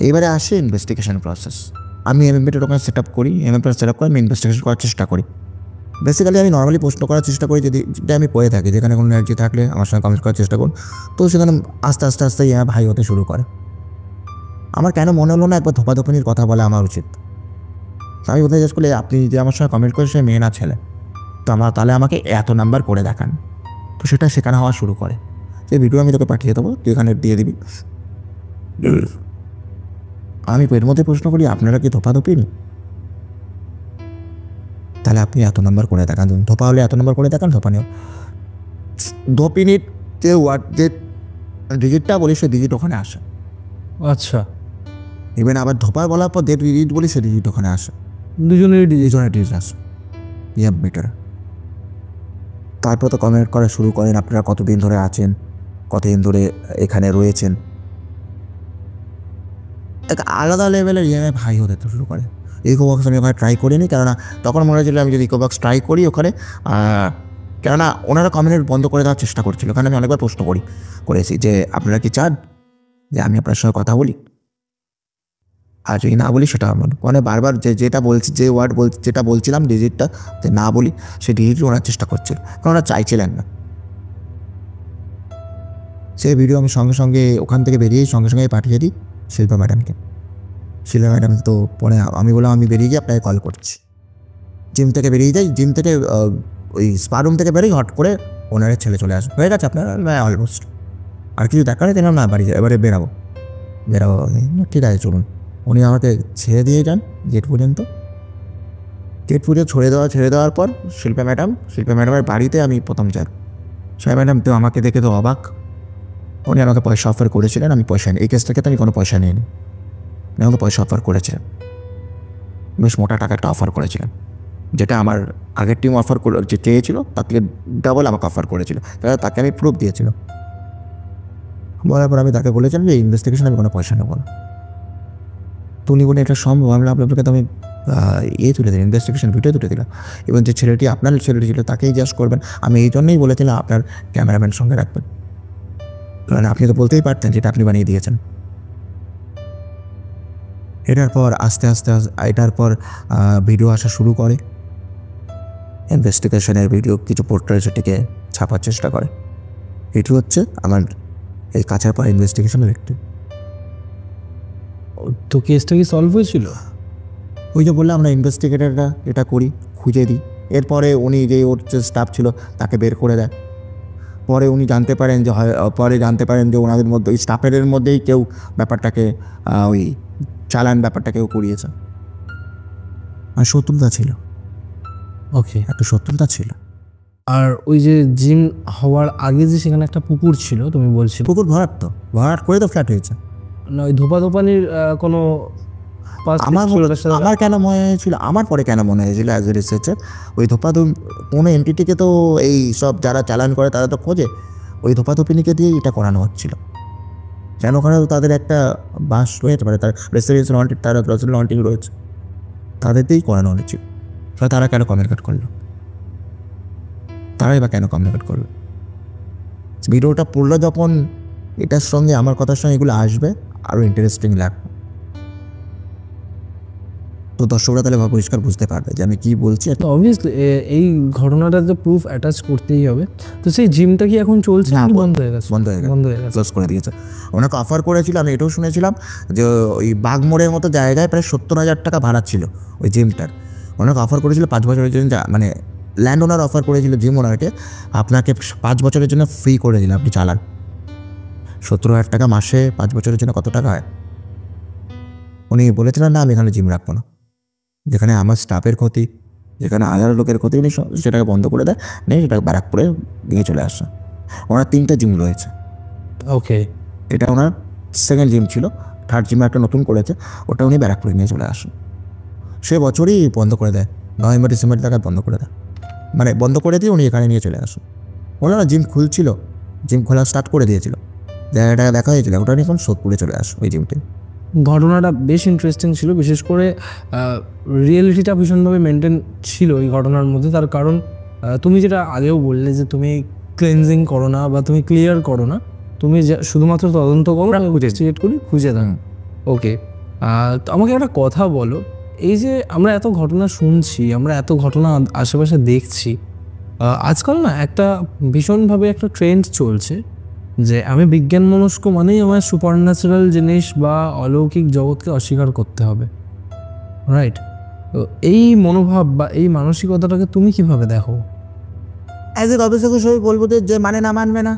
Speaker 2: এবারে আসে ইনভেস্টিগেশন প্রসেস। আমি এমএমপিটা ওখানে সেট আপ করে আমি ইনভেস্টিগেশন করার চেষ্টা করি। বেসিক্যালি আমি নর্মালি প্রশ্ন করার চেষ্টা করি যেটা আমি পড়ে থাকি, যেখানে কোনো এনার্জি থাকলে আমার সঙ্গে কমেন্ট করার চেষ্টা করুন। তো সেখানে আস্তে আস্তে ভাই হতে শুরু করে। আমার কেন মনে হলো না একবার ধোপাধোপানির কথা বলা আমার উচিত। আমি বলতে জিজ্ঞেস করলে আপনি যে আমার সঙ্গে কমেন্ট করে সে মেয়ে না ছেলে, তো তাহলে আমাকে এত নাম্বার করে দেখান। তো সেটা শেখানো হওয়া শুরু করে। সেই ভিডিও আমি তোকে পাঠিয়ে দেবো, তুই এখানে দিয়ে দিবি। আমি এর মধ্যে প্রশ্ন করি আপনারা কি ধোপাধোপিন? তাহলে আপনি এত নাম্বার করে দেখান। ধোপা হলে এত নাম্বার করে দেখান, ধোপা নেও। ধোপিনির যে ডিজিটটা বলি সে ডিজিট ওখানে আসে।
Speaker 1: আচ্ছা,
Speaker 2: ইভেন আবার ধোপা বলার পর যে ডিজিট বলি সে ডিজিট ওখানে আসে।
Speaker 1: দুজনেরই
Speaker 2: ডিজিট আসে। বেটার। তারপর তো কমেন্ট করা শুরু করেন, আপনারা কতদিন ধরে আছেন, কতদিন ধরে এখানে রয়েছেন। এক আলাদা লেভেলের ভাই হতে তো শুরু করে। ইকোবক্স আমি ওখানে ট্রাই করিনি, কেননা তখন মনে হয়েছিল আমি যদি ইকোবক্স ট্রাই করি ওখানে, কেননা ওনারা কমেন্ট বন্ধ করে দেওয়ার চেষ্টা করছিল। কারণ আমি অনেকবার প্রশ্ন করেছি যে আপনারা কি চান যে আমি আপনার সঙ্গে কথা বলি? আর যদি না বলি সেটা আমার মানে বারবার যেটা বলছি, যে ওয়ার্ড যেটা বলছিলাম ডিজিটটা যে না বলি, সে ডিজিট ওনার চেষ্টা করছিল, কারণ ওরা চাইছিলেন না। সেই ভিডিও আমি সঙ্গে সঙ্গে ওখান থেকে বেরিয়েই সঙ্গে সঙ্গে পাঠিয়ে দিই শিল্পা ম্যাডামকে। শিল্পা ম্যাডাম তো পরে আমি বললাম আমি বেরিয়ে গিয়ে আপনাকে কল করছি। জিম থেকে বেরিয়ে যাই, জিম থেকে ওই স্পা রুম থেকে বেরিয়ে হট করে ওনারের ছেলে চলে আসবে, হয়ে গেছে আপনার অলমোস্ট, আর কিছু দেখা নেই। না বাড়ি যায়, এবারে বেরাবো। ঠিক আছে চলুন। উনি আমাকে ছেড়ে দিয়ে যান গেট পর্যন্ত। গেট পর্যন্ত ছেড়ে দেওয়ার পর শিল্পা ম্যাডামের বাড়িতে আমি প্রথম যাই। শিল্পা ম্যাডাম তো আমাকে দেখে তো অবাক। উনি আমাকে পয়সা অফার করেছিলেন, আমি পয়সা নিই, এই কেসটাকে তো আমি কোনো পয়সা নিইনি। উনি আমাকে পয়সা অফার করেছিলেন, বেশ মোটা টাকা একটা অফার করেছিলেন, যেটা আমার আগের টিম অফার যে চেয়েছিল তার থেকে ডাবল আমাকে অফার করেছিল, তাকে আমি প্রুফ দিয়েছিল। বলার পর আমি তাকে বলেছিলাম যে ইনভেস্টিগেশন আমি কোনো পয়সা নেবো না। তো উনি বলে এটা সম্ভব? আমি আপনাকে তো আমি তুলে দিলাম, ইনভেস্টিগেশন ভিডিও তুলে দিলাম, এবং যে ছেলেটি আপনার ছেলেটি ছিল তাকেই জিজ্ঞেস করবেন। আমি এই জন্যই বলেছিলাম আপনার ক্যামেরাম্যান সঙ্গে রাখবেন, কারণ আপনি তো বলতেই পারতেন যেটা আপনি বানিয়ে দিয়েছেন। এটার পর আস্তে আস্তে ভিডিও আসা শুরু করে, ইনভেস্টিগেশনের ভিডিও কিছু পোর্টাল সেটিকে ছাপার চেষ্টা করে। এটি হচ্ছে আমার এই কাছার পর ইনভেস্টিগেশনের একটি।
Speaker 1: তো কেসটা কি সলভ হয়েছিল?
Speaker 2: ওই যে বললাম আমরা ইনভেস্টিগেটররা এটা করি, খুঁজে দিই। এরপরে উনি যে ওর যে স্টাফ ছিল তাকে বের করে দেয়। পরে উনি জানতে পারেন যে ওনাদের মধ্যে ওই স্টাফের মধ্যেই কেউ ব্যাপারটাকে ওই চালান ব্যাপারটাকেও করিয়েছে। আর শত্রুতা ছিল,
Speaker 1: ওকে,
Speaker 2: একটা শত্রুতা ছিল।
Speaker 1: আর ওই যে জিম হওয়ার আগে যে সেখানে একটা পুকুর ছিল তুমি বলছিলে,
Speaker 2: পুকুর ভরাট করে তো ফ্ল্যাট হয়েছে
Speaker 1: না ওই ধোপাধোপানির কোনো
Speaker 2: আমার কেন মনে হয়েছিল, আমার পরে কেন মনে হয়েছিল অ্যাজ এ রিসার্চার, ওই ধোপাধুপ কোনো এন্টিটিকে তো এই সব যারা চালান করে তারা তো খোঁজে, ওই ধোপাধুপিনিকে দিয়ে এটা করানো হচ্ছিল। কেন ওখানে তাদের একটা বাস রয়েছে, মানে তার রেসিডেন্সিয়াল ওয়ান্টেড, তারা রেসিডেন্সিয়াল ওয়ান্টেড রয়েছে, তাদের দিয়েই করানো হয়েছিল। তারা কেন কমিউনিকেট করলো? তারাই বা কেন কমিউনিকেট করলো? ভিডিওটা পড়লো যখন এটার সঙ্গে আমার কথার সঙ্গে এগুলো আসবে আরও ইন্টারেস্টিং লাগবে, তো দর্শকরা তাহলে পরিষ্কার বুঝতে পারবে যে আমি কী বলছি।
Speaker 1: তো অবভিয়াসলি এই ঘটনাটা তো প্রুফ অ্যাটাচ করতেই হবে। তো সেই জিমটা কি এখন চলছে? বন্ধ হয়ে গেছে,
Speaker 2: ক্লোজ করে দিয়েছে। ওনাকে অফার করেছিল, আমি এটাও শুনেছিলাম যে ওই বাগমোড়ের মতো জায়গায় প্রায় 70,000 টাকা ভাড়া ছিল ওই জিমটার। ওনাকে অফার করেছিল 5 বছরের জন্য, মানে ল্যান্ড ওনার অফার করেছিল জিম ওনারকে, আপনাকে 5 বছরের জন্য ফ্রি করে দিলাম, আপনি চালান। 70,000 টাকা মাসে 5 বছরের জন্য কত টাকা হয়? উনি বলেছিলেন না আমি এখানে জিম রাখবো না, যেখানে আমার স্টাফের ক্ষতি, যেখানে হাজার লোকের ক্ষতি, উনি সেটাকে বন্ধ করে দেয়, নেই সেটাকে ব্যারাকপুরে নিয়ে চলে আসে। ওনার 3টা জিম রয়েছে।
Speaker 1: ওকে,
Speaker 2: এটা ওনার সেকেন্ড জিম ছিল, থার্ড জিমে একটা নতুন করেছে, ওটা উনি ব্যারাকপুরে নিয়ে চলে আসেন। সে বছরই বন্ধ করে দেয়, নভেম্বর ডিসেম্বর টাকা বন্ধ করে দেয়, মানে বন্ধ করে দিয়ে উনি এখানে নিয়ে চলে আসেন। ওনারা জিম খুলছিল, জিম খোলা স্টার্ট করে দিয়েছিল, জায়গাটা দেখা হয়েছিল, ওটা নিয়ে এখন সোদপুরে চলে আসে ওই জিমটি।
Speaker 1: ঘটনাটা বেশ ইন্টারেস্টিং ছিল, বিশেষ করে রিয়েলিটিটা ভীষণভাবে মেনটেন ছিল এই ঘটনার মধ্যে। তার কারণ তুমি যেটা আগেও বললে যে তুমি ক্লেনজিং করো না বা তুমি ক্লিয়ার করো না, তুমি শুধুমাত্র তদন্ত করো, ইনভেস্টিগেট করি, খুঁজে দাও। ওকে, তো আমাকে একটা কথা বলো, এই যে আমরা এত ঘটনা শুনছি, আমরা এত ঘটনা আশেপাশে দেখছি, আজকাল না একটা ভীষণভাবে একটা ট্রেন্ড চলছে যে আমি বিজ্ঞান মনস্ক মানেই আমার সুপার ন্যাচারাল জিনিস বা অলৌকিক জগৎকে অস্বীকার করতে হবে, রাইট? তো এই মনোভাব বা এই মানসিকতাটাকে তুমি কিভাবে দেখো?
Speaker 2: অ্যাজ এ গবেষক হিসেবে বলবো যে মানে না মানবে না,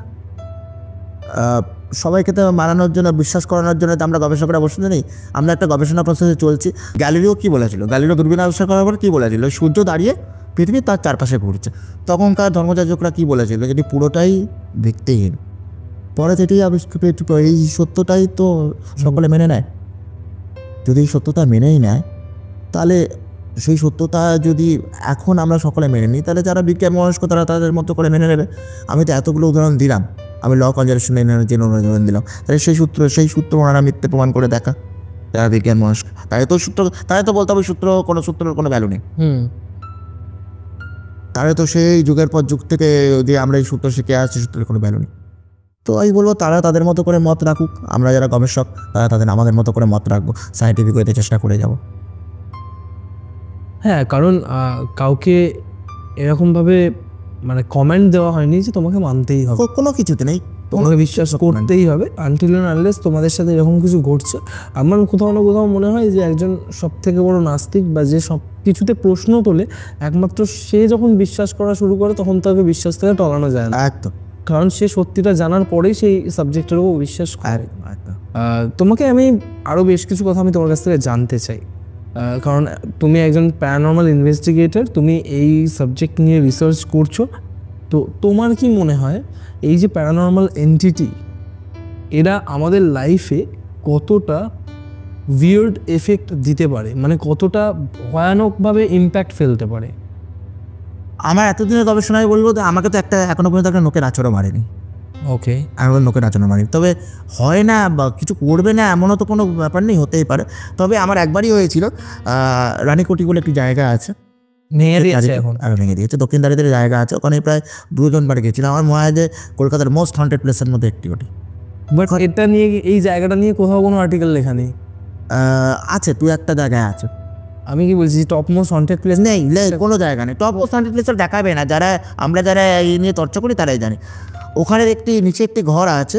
Speaker 2: সবাইকে তো মানানোর জন্য, বিশ্বাস করানোর জন্য তো আমরা গবেষকরা বসে নেই, আমরা একটা গবেষণা প্রসেসে চলছি। গ্যালিলিও কী বলেছিল? গ্যালিলিও দূরবীন আবিষ্কার করার পর কী বলেছিল? সূর্য দাঁড়িয়ে পৃথিবী তার চারপাশে ঘুরছে। তখনকার ধর্মযাজকরা কী বলেছিল? যেটি পুরোটাই ভিত্তিহীন। পরে যেটি আবিষ্কার, এই সত্যটাই তো সকলে মেনে নেয়। যদি এই সত্যতা মেনেই নেয়, তাহলে সেই সত্যতা যদি এখন আমরা সকলে মেনে নিই, তাহলে যারা বিজ্ঞান মনস্ক তারা তাদের মতো করে মেনে নেবে। আমি তো এতগুলো উদাহরণ দিলাম, আমি ল কনজারভেশন এনার্জির উদাহরণ দিলাম, তাহলে সেই সূত্র ওনারা মিথ্যে প্রমাণ করে দেখা, যারা বিজ্ঞান মনস্ক তাই তো বলতে হবে সূত্রের কোনো ভ্যালু নেই। তাহলে তো সেই যুগের পর যুগ থেকে যদি আমরা এই সূত্র শিখে আসছি, সূত্রের কোনো ভ্যালু নেই। তো আমি বলবো তারা তাদের মতো করে মত রাখুক, আমরা যারা গবেষক তারা তাদের আমাদের মতো করে মত রাখবো, সায়েন্টিফিক ওয়েতে চেষ্টা করে যাব।
Speaker 1: হ্যাঁ, কারণ কাউকে এরকমভাবে মানে কমেন্ট দেওয়া হয়নি যে তোমাকে মানতেই হবে,
Speaker 2: কোনো কিছুতে নেই,
Speaker 1: তোমাকে বিশ্বাস করতেই হবে আনটিল অ্যান্ড আনলেস তোমাদের সাথে এরকম কিছু ঘটছে। আমার কোথাও না কোথাও মনে হয় যে একজন সব থেকে বড় নাস্তিক বা যে সব কিছুতে প্রশ্ন তোলে, একমাত্র সে যখন বিশ্বাস করা শুরু করে তখন তাকে বিশ্বাস থেকে টলানো যায় না,
Speaker 2: একদম
Speaker 1: কারণ সে সত্যিটা জানার পরেই সেই সাবজেক্টের উপর বিশ্বাস করে।
Speaker 2: একদম।
Speaker 1: তোমাকে আমি আরও বেশ কিছু কথা আমি তোমার কাছ থেকে জানতে চাই, কারণ তুমি একজন প্যারানর্মাল ইনভেস্টিগেটর, তুমি এই সাবজেক্ট নিয়ে রিসার্চ করছো। তো তোমার কি মনে হয় এই যে প্যারানর্মাল এন্টিটি এরা আমাদের লাইফে কতটা উইয়ার্ড এফেক্ট দিতে পারে, মানে কতটা ভয়ানকভাবে ইম্প্যাক্ট ফেলতে পারে?
Speaker 2: আমার এতদিনের গবেষণায় বলবো যে আমাকে তো একটা এখনো পর্যন্ত একটা নোকের আচরও মারেনি।
Speaker 1: ওকে,
Speaker 2: আমি নোকের আচরণ মারিনি, তবে হয় না বা কিছু করবে না এমনও তো কোনো ব্যাপার নেই, হতেই পারে। তবে আমার একবারই হয়েছিল, রানীকুটি বলে একটি জায়গা আছে,
Speaker 1: ভেঙে দিয়েছে এখন।
Speaker 2: আর ভেঙে দিয়েছে, দক্ষিণদারিদের জায়গা আছে, ওখানে প্রায় 2 বার গেছিলাম। আমার মনে হয় যে কলকাতার মোস্ট হন্টেড প্লেসের মধ্যে একটি ওটি।
Speaker 1: বাট এটা নিয়ে, এই জায়গাটা নিয়ে কোথাও কোনো আর্টিকেল লেখা নেই।
Speaker 2: আছে, 2-1টা জায়গায় আছে।
Speaker 1: আমি কি বলছি, টপ মোস্ট হন্টেড প্লেস
Speaker 2: নেই, কোনো জায়গা নেই। টপ মোস্ট হন্টেড প্লেস দেখাবে না, যারা এই নিয়ে চর্চা করি তারাই জানি। ওখানে নিচে একটি ঘর আছে,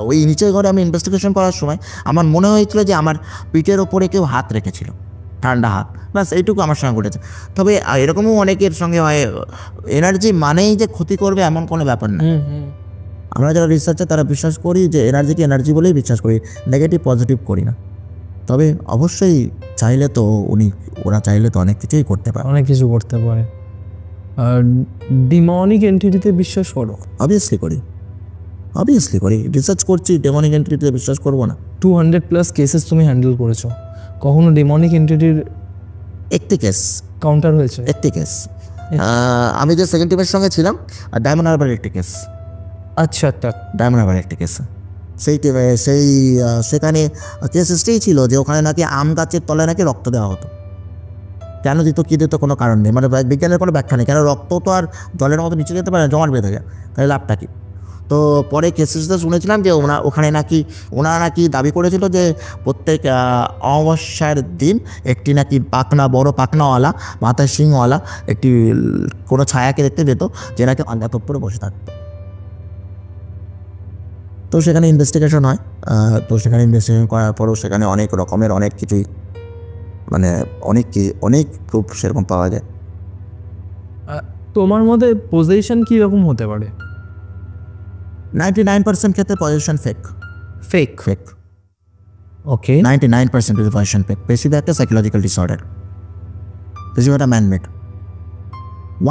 Speaker 2: ওই নিচের ঘরে আমি ইনভেস্টিগেশন করার সময় আমার মনে হয়েছিল যে আমার পিঠের ওপরে কেউ হাত রেখেছিল, ঠান্ডা হাত, ব্যাস এইটুকু আমার সঙ্গে ঘটেছে। তবে এরকমও অনেকের সঙ্গে হয়, এনার্জি মানেই যে ক্ষতি করবে এমন কোনো ব্যাপার না। আমরা যারা রিসার্চার তারা বিশ্বাস করি যে এনার্জিকে এনার্জি বলেই বিশ্বাস করি, নেগেটিভ পজিটিভ করি না। তবে অবশ্যই চাইলে তো ওরা চাইলে তো অনেক কিছুই করতে পারে,
Speaker 1: অনেক কিছু করতে পারে। আর ডিমনিক এন্টিটিতে বিশ্বাস করো?
Speaker 2: অবভিয়াসলি করি, রিসার্চ করছি, ডেমনিক এন্টিটিতে বিশ্বাস করবো না।
Speaker 1: 200+ কেসেস তুমি হ্যান্ডেল করেছো, কখনো ডিমনিক এন্টিটির
Speaker 2: একটি কেস
Speaker 1: কাউন্টার হয়েছে?
Speaker 2: একটি কেস আমি যে সেকেন্ড টিমের সঙ্গে ছিলাম, আর ডায়মন্ড হারবার একটি কেস।
Speaker 1: আচ্ছা,
Speaker 2: ডায়মন্ড হারবার একটি কেস, সেই টিমে সেখানে কেসটাই ছিল যে ওখানে নাকি আম গাছের তলায় নাকি রক্ত দেওয়া হতো। কেন দিত কী দিত কোনো কারণ নেই, মানে বিজ্ঞানের কোনো ব্যাখ্যা নেই। কেন রক্ত তো আর জলের মতো নিচে যেতে পারে না, জমাট বেঁধে যায়, তাহলে লাভটা কি? তো পরে কেসেসটা শুনেছিলাম যে ওনারা নাকি দাবি করেছিল যে প্রত্যেক অমাবস্যার দিন একটি নাকি বড় পাখনাওয়ালা, মাথায় শিংওয়ালা একটি কোনো ছায়াকে দেখতে পেত যে নাকি অন্ধকারে বসে থাকতো। তো সেখানে ইনভেস্টিগেশন হয়, তো সেখানে ইনভেস্টিগেশন করার পরও সেখানে অনেক রকমের অনেক কিছুই, মানে অনেক প্রুফ সেরকম পাওয়া যায়।
Speaker 1: তোমার মধ্যে পজিশন কীরকম হতে পারে?
Speaker 2: 99% ক্ষেত্রে পজিশন ফেক।
Speaker 1: ওকে,
Speaker 2: 99% পজিশন ফেক। বেশিরভাগ একটা সাইকোলজিক্যাল ডিসঅর্ডার, বেশিরভাগটা ম্যানমেড।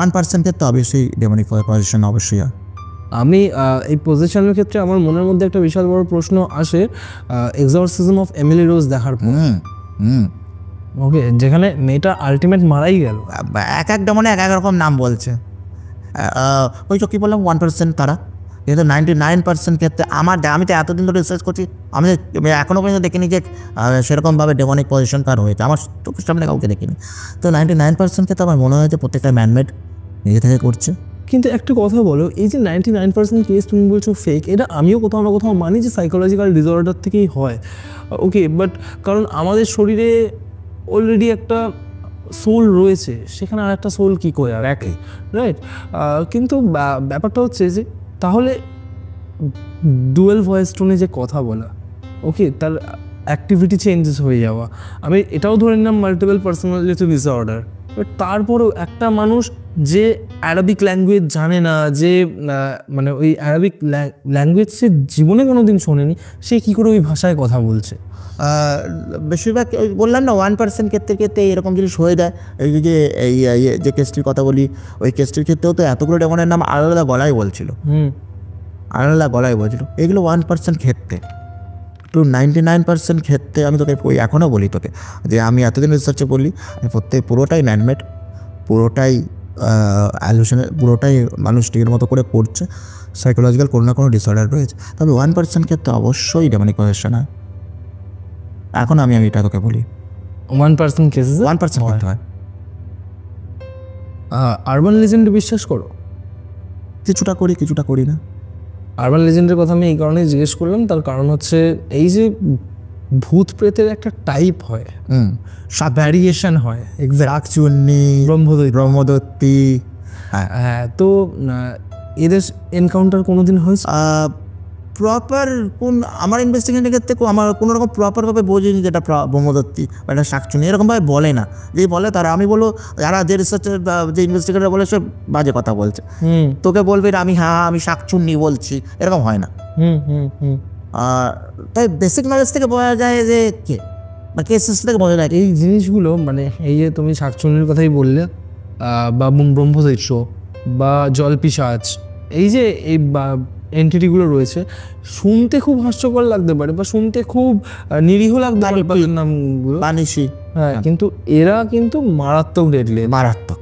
Speaker 2: 1% ক্ষেত্রে অবশ্যই ডেমনিক পজিশন অবশ্যই হয়।
Speaker 1: আমি এই পজিশনের ক্ষেত্রে আমার মনের মধ্যে একটা বিশাল বড় প্রশ্ন আসে এক্সরসিজম অফ এমিলি রোজ দেখার পর। ওকে, যেখানে মেয়েটা আলটিমেট মারাই গেল।
Speaker 2: এক ডেমনে এক রকম নাম বলছে, ওই তো কী বললাম 1% তারা, কিন্তু 99% ক্ষেত্রে আমি তো এতদিন ধরে রিসার্চ করছি, আমি এখনও পর্যন্ত দেখিনি যে সেরকমভাবে ডেমনিক পজিশন কার হয়েছে, আমার চোখের সামনে কাউকে দেখিনি। তো 99% ক্ষেত্রে আমার মনে হয় যে প্রত্যেকটা ম্যানমেড নিজে থেকে করছে।
Speaker 1: কিন্তু একটা কথা বলো, এই যে 99% কেস তুমি বলছো ফেক, এটা আমিও কোথাও না কোথাও মানি যে সাইকোলজিক্যাল ডিসঅর্ডার থেকেই হয়। ওকে, বাট কারণ আমাদের শরীরে অলরেডি একটা সোল রয়েছে, সেখানে আর একটা সোল কী করে আর একই, রাইট? কিন্তু ব্যাপারটা হচ্ছে যে তাহলে ডুয়েল ভয়েস টোনে যে কথা বলা, ওকে, তার অ্যাক্টিভিটি চেঞ্জেস হয়ে যাওয়া, আমি এটাও ধরে নিলাম মাল্টিপল পার্সোনালিটি ডিসঅর্ডার। বাট তারপরেও একটা মানুষ যে অ্যারাবিক ল্যাঙ্গুয়েজ জানে না, যে মানে ওই অ্যারাবিক ল্যাঙ্গুয়েজ সে জীবনে কোনো দিন শোনেনি, সে কী করে ওই ভাষায় কথা বলছে?
Speaker 2: বেশিরভাগ বললাম না 1% ক্ষেত্রে এরকম জিনিস হয়ে যায়। এই যে কেসটির কথা বলি, ওই কেসটির ক্ষেত্রেও তো এতগুলো ডেমনের নাম আলাদা গলায় বলছিল, এগুলো 1% ক্ষেত্রে। তো 99% ক্ষেত্রে আমি তোকে এখনও বলি তোকে যে আমি এতদিন রিসার্চে বলি, পুরোটাই ম্যানমেড, পুরোটাই অ্যালুশনের, পুরোটাই মানুষ টিকের মতো করে করছে, সাইকোলজিক্যাল কোনো না কোনো ডিসঅর্ডার রয়েছে। তবে 1% ক্ষেত্রে অবশ্যই ডেমনিক পজিশন হয়। এখন আমি এটা তোকে বলি
Speaker 1: 1% কেসেস
Speaker 2: 1% ক্ষেত্রে হয়।
Speaker 1: আরবান লেজেন্ড বিশ্বাস করো?
Speaker 2: কিছুটা করি, কিছুটা করি না।
Speaker 1: আরবান লেজেন্ডের কথা আমি এই কারণে জিজ্ঞেস করলাম, তার কারণ হচ্ছে এই যে ভূত প্রেতের একটা টাইপ হয়, ভ্যারিয়েশন হয়,
Speaker 2: শাকচুন্নি, ব্রহ্মদত্তি।
Speaker 1: হ্যাঁ, তো এদের এনকাউন্টার কোনোদিন হয়েছে?
Speaker 2: প্রপার আমার ইনভেস্টিগেশনের ক্ষেত্রে আমার কোনো রকম প্রপারভাবে বোঝেনি যেটা ব্রহ্মদত্তি বা এটা শাকচুন্নি, এরকমভাবে বলে না। যে বলে তারা, আমি বলবো যারা যে রিসার্চার বা যে ইনভেস্টিগেটর বলে সে বাজে কথা বলছে, তোকে বলবে আমি শাকচুন্নি বলছি, এরকম হয় না। তাই বেসিক নলেজ থেকে বোঝা যায় যে কে বা কেসেস থেকে বোঝা যায়।
Speaker 1: এই জিনিসগুলো মানে এই যে তুমি শাকচুন্নির কথাই বললে, বা ব্রহ্মদৈত্য বা জলপিশাচ, এই যে এই এন্টিটিগুলো রয়েছে, শুনতে খুব হাস্যকর লাগতে পারে বা শুনতে খুব নিরীহ লাগতে পারে নামগুলো,
Speaker 2: বানিশি,
Speaker 1: হ্যাঁ, কিন্তু এরা কিন্তু মারাত্মক ডেডলি,
Speaker 2: মারাত্মক।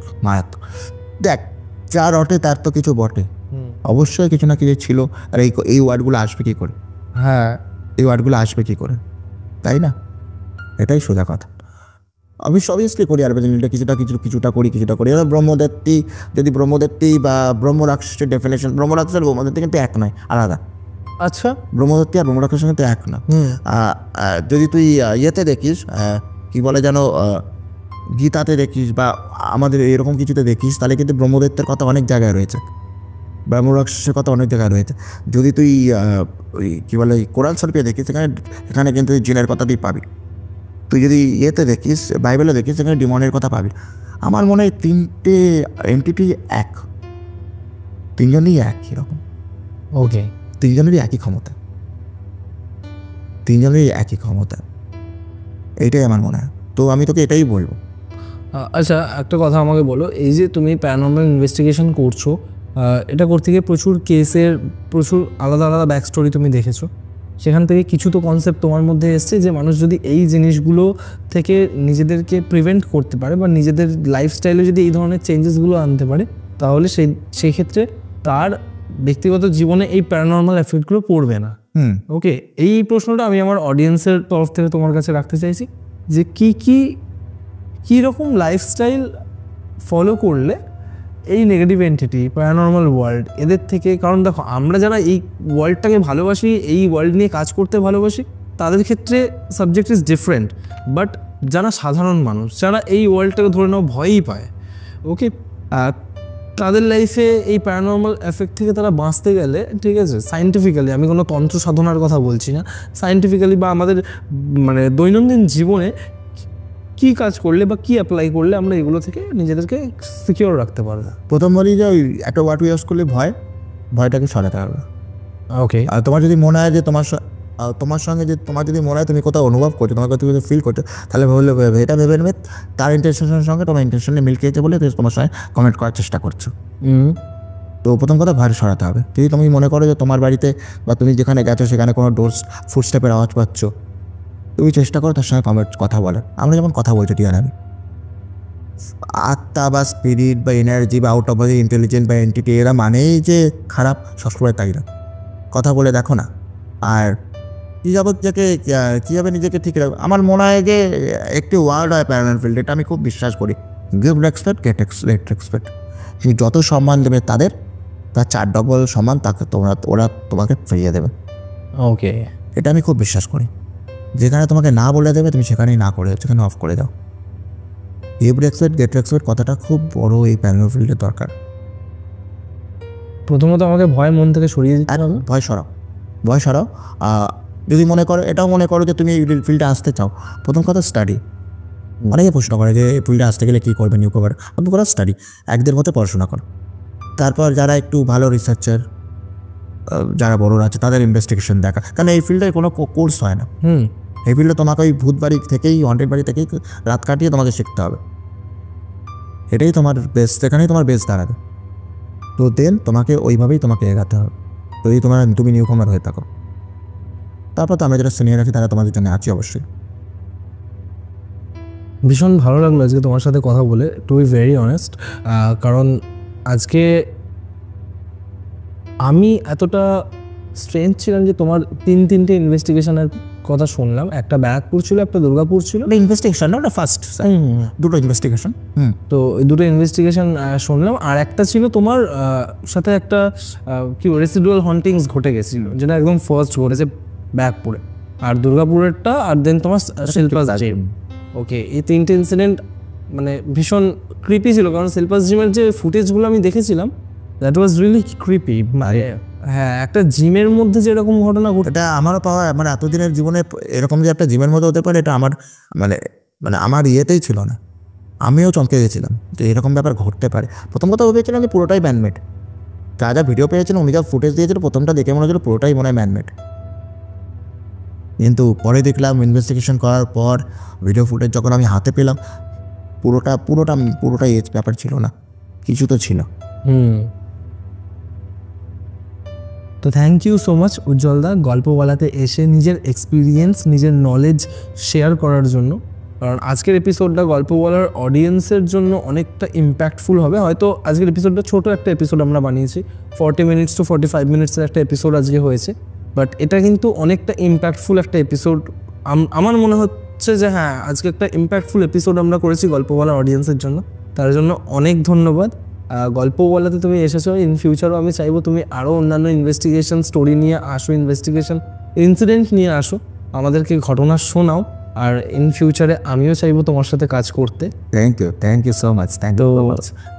Speaker 2: দেখ, যা রটে তার তো কিছু বটে, অবশ্যই কিছু না কিছু ছিল। আর এই ওয়ার্ডগুলো আসবে কী করে?
Speaker 1: হ্যাঁ,
Speaker 2: এই ওয়ার্ডগুলো আসবে কী করে, তাই না? এটাই সোজা কথা। আমি অবভিয়াসলি করি আরবানিটা, কিছুটা করি। এবার ব্রহ্মদত্তি বা ব্রহ্মরাক্ষসের ডেফিনেশন, ব্রহ্মরাক্ষস আর ব্রহ্মদত্তি কিন্তু এক নয়, আলাদা।
Speaker 1: আচ্ছা,
Speaker 2: ব্রহ্মদত্তি আর ব্রহ্মরাক্ষসের কিন্তু এক না। যদি তুই ইয়েতে দেখিস, কি বলে যেন, গীতাতে দেখিস বা আমাদের এরকম কিছুতে দেখিস, তাহলে কিন্তু ব্রহ্মদত্তের কথা অনেক জায়গায় রয়েছে, ব্রহ্মরাক্ষসের কথা অনেক জায়গায় রয়েছে। যদি তুই ওই কী বলে কোরআন শরীফে দেখিস, এখানে কিন্তু জিনের কথা তুই পাবি। তুই যদি ইয়েতে দেখিস, বাইবেলে দেখিস, সেখানে ডিমনের কথা পাবি। আমার মনে হয় তিনটে এন্টিটি এক, তিনজনই একই রকম।
Speaker 1: ওকে,
Speaker 2: তিনজনেরই একই ক্ষমতা, এইটাই আমার মনে হয়। তো আমি তোকে এটাই বলবো।
Speaker 1: আচ্ছা, একটা কথা আমাকে বলো, এই যে তুমি প্যারানর্মাল ইনভেস্টিগেশন করছো, এটা করতে গিয়ে প্রচুর আলাদা আলাদা ব্যাক স্টোরি তুমি দেখেছো, সেখান থেকে কিছু তো কনসেপ্ট তোমার মধ্যে এসছে যে মানুষ যদি এই জিনিসগুলো থেকে নিজেদেরকে প্রিভেন্ট করতে পারে বা নিজেদের লাইফস্টাইলে যদি এই ধরনের চেঞ্জেসগুলো আনতে পারে, তাহলে সেই ক্ষেত্রে তার ব্যক্তিগত জীবনে এই প্যারানর্মাল এফেক্টগুলো পড়বে না। ওকে, এই প্রশ্নটা আমি আমার অডিয়েন্সের তরফ থেকে তোমার কাছে রাখতে চাইছি যে কী রকম লাইফস্টাইল ফলো করলে এই নেগেটিভ এন্টিটি, প্যারানর্মাল ওয়ার্ল্ড, এদের থেকে, কারণ দেখো আমরা যারা এই ওয়ার্ল্ডটাকে ভালোবাসি, এই ওয়ার্ল্ড নিয়ে কাজ করতে ভালোবাসি, তাদের ক্ষেত্রে সাবজেক্ট ইজ ডিফারেন্ট। বাট যারা সাধারণ মানুষ, যারা এই ওয়ার্ল্ডটাকে ধরে নাও ভয়ই পায়, ওকে, তাদের লাইফে এই প্যারানর্মাল এফেক্ট থেকে তারা বাঁচতে গেলে, ঠিক আছে, সায়েন্টিফিক্যালি, আমি কোনো তন্ত্র সাধনার কথা বলছি না, সায়েন্টিফিক্যালি বা আমাদের মানে দৈনন্দিন জীবনে কী কাজ করলে বা কী অ্যাপ্লাই করলে আমরা এগুলো থেকে নিজেদেরকে সিকিওর রাখতে পারবো?
Speaker 2: প্রথম বলি যে ওই একটা ওয়ার্ড ইউজ করলে ভয়টাকে সরাতে হবে।
Speaker 1: ওকে,
Speaker 2: আর তোমার যদি মনে হয় যে তোমার সঙ্গে যে তোমার যদি মনে হয় তুমি কোথাও অনুভব করছো, তোমার কথা ফিল করছো, তাহলে এটা ভেবে নেবে তার ইন্টেনশনের সঙ্গে তোমার ইন্টেনশনে মিল খেয়েছে বলে তোমার সঙ্গে কমেন্ট করার চেষ্টা করছো। তো প্রথম কথা ভয় সরাতে হবে। যদি তুমি মনে করো যে তোমার বাড়িতে বা তুমি যেখানে গেছো সেখানে কোনো ফুটস্টেপের আওয়াজ পাচ্ছ, তুমি চেষ্টা করো তার সঙ্গে কথা বলার। আমরা যেমন কথা বলছি টিয়ার, আমি আত্মা বা স্পিরিট বা এনার্জি বা আউট অফ বডি ইন্টেলিজেন্ট বা এন্টিটি, এরা মানেই যে খারাপ সবসময় তাই না। কথা বলে দেখো না। আর কীভাবে নিজেকে ঠিক রাখবে, আমার মনে হয় যে একটি ওয়ার্ড হয় প্যারানর্মাল ফিল্ড, এটা আমি খুব বিশ্বাস করি, গিভ রেসপেক্ট গেট রেসপেক্ট। তুমি যত সম্মান দেবে তার 4 সম্মান ওরা তোমাকে ফিরিয়ে দেবে।
Speaker 1: ওকে,
Speaker 2: এটা আমি খুব বিশ্বাস করি। যেখানে তোমাকে না বলে দেবে তুমি সেখানেই না করে, সেখানে অফ করে দাও। গিভ রেসপেক্ট গেট রেসপেক্ট কথাটা খুব বড় এই প্যারানর্মাল ফিল্ডের দরকার।
Speaker 1: প্রথমত আমাকে ভয় মন থেকে সরিয়ে দিতে হবে।
Speaker 2: ভয় সরাও। যদি এটাও মনে করো যে তুমি এই ফিল্ডে আসতে চাও, প্রথম কথা স্টাডি। অনেকে প্রশ্ন করে যে এই ফিল্ডে আসতে গেলে কী করবে, নিউ কভার। প্রথম কথা স্টাডি, 1-1.5 বছর পড়াশোনা করো। তারপর যারা একটু ভালো রিসার্চার, যারা বড়রা আছে, তাদের ইনভেস্টিগেশন দেখা, কারণ এই ফিল্ডে কোনো কোর্স হয় না। এই ফিল্ডে তোমাকে ওই ভূত বাড়ি থেকেই, হন্টেড বাড়ি থেকেই রাত কাটিয়ে তোমাকে শিখতে হবে। এটাই তোমার বেস, সেখানেই তোমার বেস দাঁড়াবে। তো দেন তোমাকে ওইভাবেই তোমাকে এগাতে হবে, যদি তুমি নিউ কমার হয়ে থাকো। তারপর তো আমরা যারা সিনিয়র আছি তারা তোমাদের জন্য আছি অবশ্যই।
Speaker 1: ভীষণ ভালো লাগলো আজকে তোমার সাথে কথা বলে, টু বি ভেরি অনেস্ট। কারণ আজকে আমি এতটা স্ট্রেঞ্জ ছিলাম যে তোমার 3-3টে ইনভেস্টিগেশনের কথা শুনলাম, একটা ব্যারাকপুর ছিল, একটা দুর্গাপুর ছিল।
Speaker 2: ইনভেস্টিগেশন না, ওটা ফার্স্ট দুটো ইনভেস্টিগেশন।
Speaker 1: তো এই দুটো ইনভেস্টিগেশন শুনলাম, আর একটা ছিল তোমার সাথে একটা কি রেসিডুয়াল হন্টিংস ঘটে গেছিল, যেটা একদম ফার্স্ট ঘটেছে ব্যারাকপুরে, আর দুর্গাপুরেরটা, আর দেন তোমার শিল্পাস জিম। ওকে, এই তিনটে ইনসিডেন্ট মানে ভীষণ ক্রিপি ছিল, কারণ শিল্পাস জিমের যে ফুটেজগুলো আমি দেখেছিলাম, দ্যাট ওয়াজ রিয়েলি ক্রিপি। হ্যাঁ, একটা জিমের মধ্যে যেরকম ঘটনা ঘটে,
Speaker 2: এটা আমারও পাওয়া, মানে এতদিনের জীবনে এরকম যে একটা জিমের মধ্যে হতে পারে, এটা আমার মানে মানে আমার ইয়েতেই ছিল না। আমিও চমকে গেছিলাম যে এরকম ব্যাপার ঘটতে পারে। প্রথম কথা ভেবেছিলাম যে পুরোটাই ম্যানমেড। যা যা ভিডিও পেয়েছিলাম, উনি যা ফুটেজ দিয়েছিল, প্রথমটা দেখে মনে হচ্ছিল পুরোটাই মনে হয় ম্যানমেড। কিন্তু পরে দেখলাম ইনভেস্টিগেশন করার পর ভিডিও ফুটেজ যখন আমি হাতে পেলাম, পুরোটাই এজ ব্যাপার ছিল না, কিছু তো ছিল।
Speaker 1: তো থ্যাংক ইউ সো মাচ উজ্জ্বলদা, গল্প বলাতে এসে নিজের এক্সপিরিয়েন্স, নিজের নলেজ শেয়ার করার জন্য। কারণ আজকের এপিসোডটা গল্প বলার অডিয়েন্সের জন্য অনেকটা ইম্প্যাক্টফুল হবে। হয়তো আজকের এপিসোডটা ছোটো একটা এপিসোড আমরা বানিয়েছি, 40 মিনিটস টু 45 মিনিটসের একটা এপিসোড আজকে হয়েছে, বাট এটা কিন্তু অনেকটা ইম্প্যাক্টফুল একটা এপিসোড। আমার মনে হচ্ছে যে হ্যাঁ, আজকে একটা ইম্প্যাক্টফুল এপিসোড আমরা করেছি গল্প বলার অডিয়েন্সের জন্য। তার জন্য অনেক ধন্যবাদ। গল্প বলাতে তুমি এসেছো, ইন ফিউচারও আমি চাইবো তুমি আরও অন্যান্য ইনভেস্টিগেশন স্টোরি নিয়ে আসো, ইনভেস্টিগেশন ইনসিডেন্ট নিয়ে আসো, আমাদেরকে ঘটনা শোনাও। আর ইন ফিউচারে আমিও চাইবো তোমার সাথে কাজ করতে।
Speaker 2: Thank you so much.
Speaker 1: তো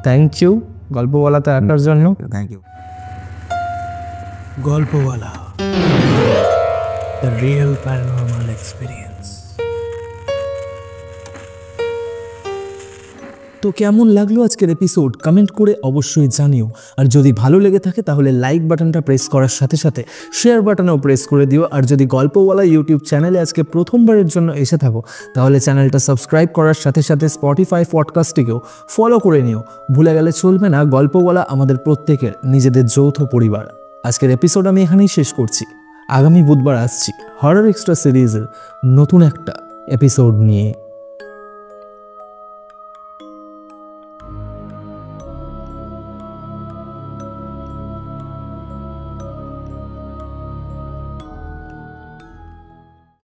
Speaker 1: থ্যাংক ইউ গল্প বলাতে আসার জন্য।
Speaker 2: Thank you.
Speaker 1: Golpowala, the real paranormal experience. তো কেমন লাগলো আজকের এপিসোড কমেন্ট করে অবশ্যই জানিও। আর যদি ভালো লেগে থাকে তাহলে লাইক বাটনটা প্রেস করার সাথে সাথে শেয়ার বাটনও প্রেস করে দিও। আর যদি গল্পওয়ালা ইউটিউব চ্যানেলে আজকে প্রথমবারের জন্য এসে থাকো তাহলে চ্যানেলটা সাবস্ক্রাইব করার সাথে সাথে স্পটিফাই পডকাস্টটিকেও ফলো করে নিও। ভুলে গেলে চলবে না, গল্পওয়ালা আমাদের প্রত্যেকের নিজেদের যৌথ পরিবার। আজকের এপিসোড আমি এখানেই শেষ করছি। আগামী বুধবার আসছি হরর এক্সট্রা সিরিজের নতুন একটা এপিসোড নিয়ে।